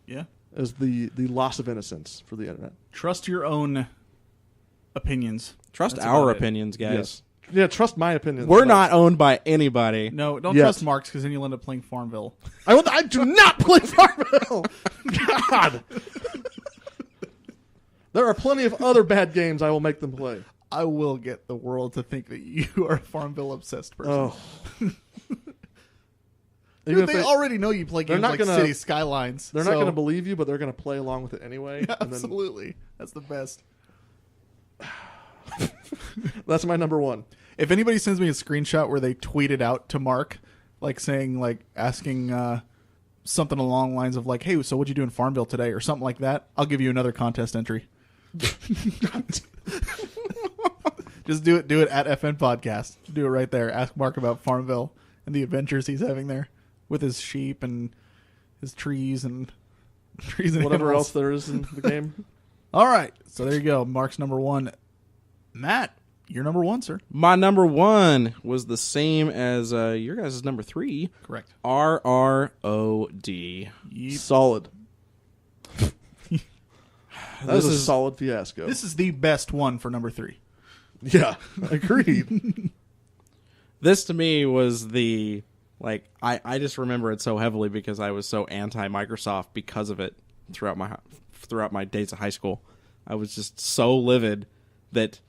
Yeah. It was the loss of innocence for the internet. Trust your own opinions. Trust That's our about it. opinions, guys. Yes. Yeah, trust my opinion. We're not owned by anybody. No, don't Yes. trust Mark's because then you'll end up playing Farmville. I do not play Farmville. God. There are plenty of other bad games I will make them play. I will get the world to think that you are a Farmville obsessed person. Oh. Dude, they already know you play games not like gonna- City Skylines. They're not going to believe you, but they're going to play along with it anyway. Yeah, and then- absolutely. That's the best. that's my number 1. If anybody sends me a screenshot where they tweet it out to Mark, like saying, like asking something along the lines of like, "Hey, so what'd you do in Farmville today?" or something like that, I'll give you another contest entry. Just do it at FN Podcast. Do it right there. Ask Mark about Farmville and the adventures he's having there with his sheep and his trees and Trees and whatever animals. else there is in the game. All right. So there you go. Mark's number one. Matt, you're number one, sir. My number one was the same as your guys' number 3. Correct. RROD. Solid. That This was a is- solid fiasco. This is the best one for number 3. Yeah, agreed. This to me was the I just remember it so heavily because I was so anti Microsoft because of it throughout my days of high school. I was just so livid that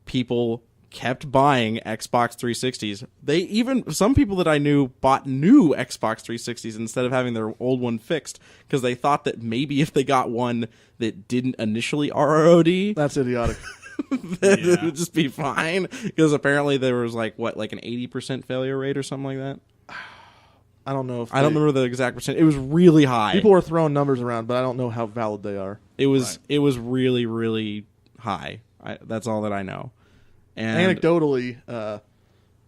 people kept buying Xbox 360s. Some people that I knew bought new Xbox 360s instead of having their old one fixed because they thought that maybe if they got one that didn't initially RROD, That's idiotic. that it would just be fine because apparently there was like an 80% failure rate or something like that. I don't know if I don't remember the exact percent. It was really high. People are throwing numbers around, but I don't know how valid they are. It was really, really high. That's all that I know. And Anecdotally,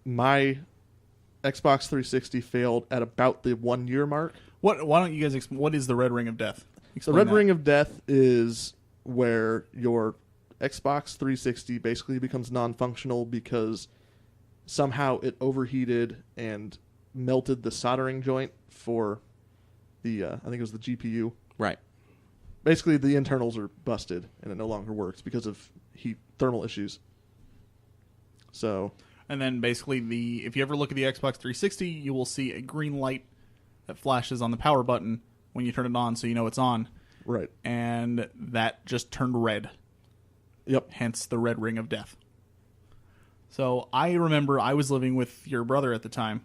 my Xbox 360 failed at about the 1 year mark. Why don't you guys what is the Red Ring of Death? The Explain Red that. Ring of Death is where your Xbox 360 basically becomes non-functional because somehow it overheated and melted the soldering joint for the I think it was the GPU. right. Basically, the internals are busted and it no longer works because of thermal issues. So, And then basically if you ever look at the Xbox 360, you will see a green light that flashes on the power button when you turn it on so you know it's on. right. And that just turned red. Yep. Hence the Red Ring of Death. So I remember I was living with your brother at the time,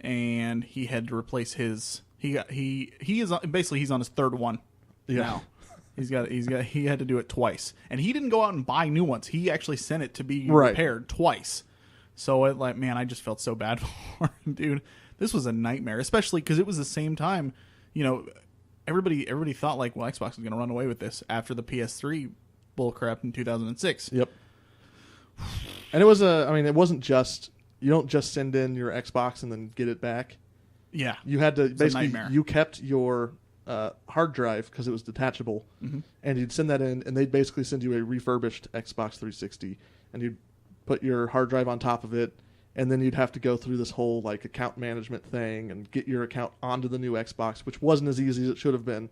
and he had to replace his. He's on his third one Yeah. now. He had to do it twice, and he didn't go out and buy new ones. He actually sent it to be Right. repaired twice. So I just felt so bad for him, dude. This was a nightmare, especially because it was the same time. Everybody thought Xbox was going to run away with this after the PS3 bullcrap in 2006. Yep. And it was it wasn't just, you don't just send in your Xbox and then get it back. Yeah, You had to a basically, nightmare. you kept your hard drive because it was detachable, and you'd send that in, and they'd basically send you a refurbished Xbox 360, and you'd put your hard drive on top of it, and then you'd have to go through this whole account management thing and get your account onto the new Xbox, which wasn't as easy as it should have been.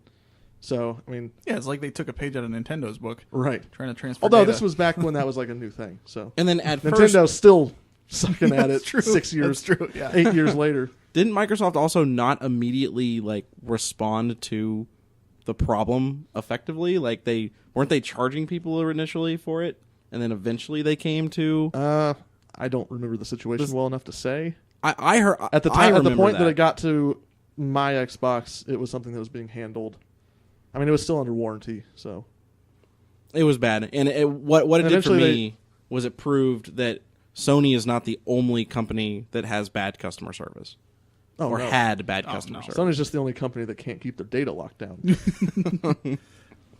So, yeah, it's like they took a page out of Nintendo's book, right. trying to transfer. Although data. this was back when that was a new thing. So And then at first, Nintendo's still sucking at That's it true. 6 years, That's true, yeah. 8 years later. didn't Microsoft also not immediately respond to the problem effectively? They weren't they charging people initially for it, and then eventually they came to. I don't remember the situation well enough to say. I heard At the I time, at the remember point that it got to my Xbox, it was something that was being handled. It was still under warranty, so It was bad, and what it did for Eventually me was it proved that Sony is not the only company that has bad customer service or no. had bad customer no. service. Sony's just the only company that can't keep their data locked down.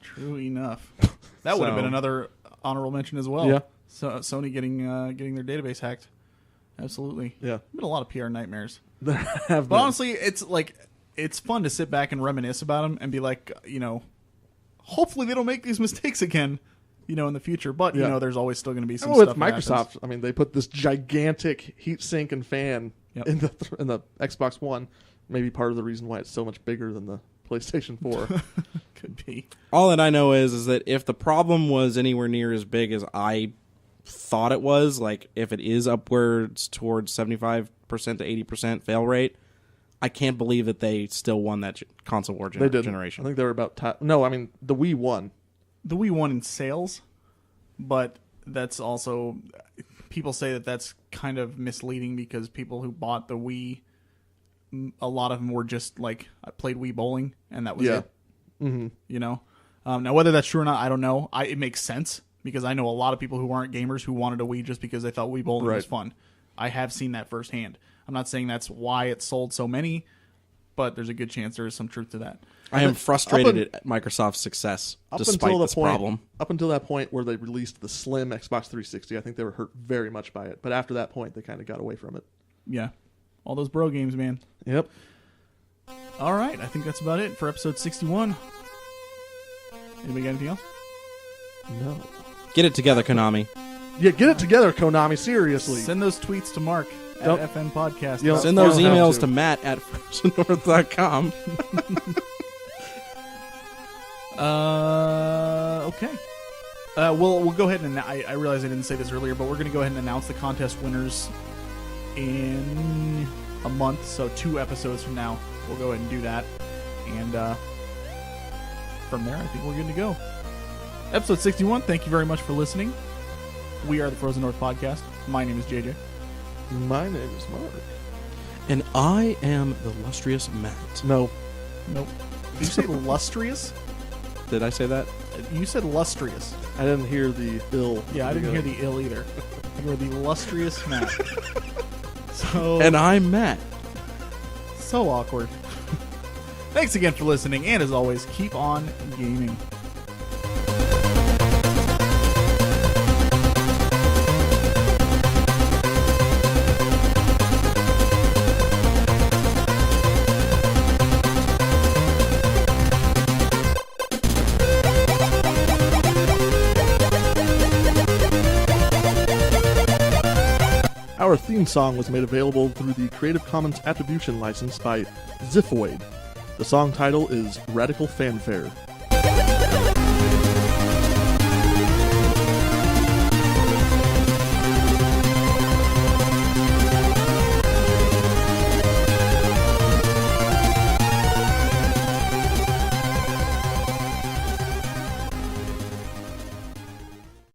True enough. That would have been another honorable mention as well. Yeah. So Sony getting their database hacked. Absolutely. Yeah, Been a lot of PR nightmares. there have But been. honestly, it's fun to sit back and reminisce about them and be like, hopefully they don't make these mistakes again, in the future. But Yeah. there's always still going to be some And with stuff that happens. Microsoft, they put this gigantic heat sink and fan Yep. in the Xbox One. Maybe part of the reason why it's so much bigger than the PlayStation 4. Could be. All that I know is that if the problem was anywhere near as big as I thought it was, if it is upwards towards 75% to 80% fail rate, I can't believe that they still won that console war They did. generation. I think they were about no. The Wii won. The Wii won in sales, but that's also people say that that's kind of misleading because people who bought the Wii, a lot of them were just I played Wii bowling and that was Yeah. it. Now whether that's true or not, I don't know. It makes sense because I know a lot of people who aren't gamers who wanted a Wii just because they thought Wii bowling was Right. fun. I have seen that firsthand. I'm not saying that's why it sold so many, but there's a good chance there is some truth to that. I am frustrated up at Microsoft's success Up despite until the this point, problem. Up until that point where they released the slim Xbox 360, I think they were hurt very much by it. But after that point, they kind of got away from it. Yeah. All those bro games, man. Yep. All right, I think that's about it for episode 61. Anybody got anything else? No. Get it together, Konami. Yeah, get it together, Konami. Seriously. Send those tweets to Mark at Don't- FN Podcast. You know, Send You those don't have emails to. to Matt at frozennorth.com. Okay. We'll go ahead and I realize I didn't say this earlier, but we're going to go ahead and announce the contest winners in a month. So 2 episodes from now, we'll go ahead and do that, and from there, I think we're good to go. Episode 61. Thank you very much for listening. We are the Frozen North Podcast. My name is JJ. My name is Mark. And I am the illustrious Matt. No. Nope. Did you say lustrous? Did I say that? You said lustrous. I didn't hear the ill. Yeah, I didn't hear the ill either. You are the illustrious Matt. So And I'm Matt. so awkward. Thanks again for listening, and as always, keep on gaming. Our theme song was made available through the Creative Commons Attribution license by Ziphoid. The song title is Radical Fanfare.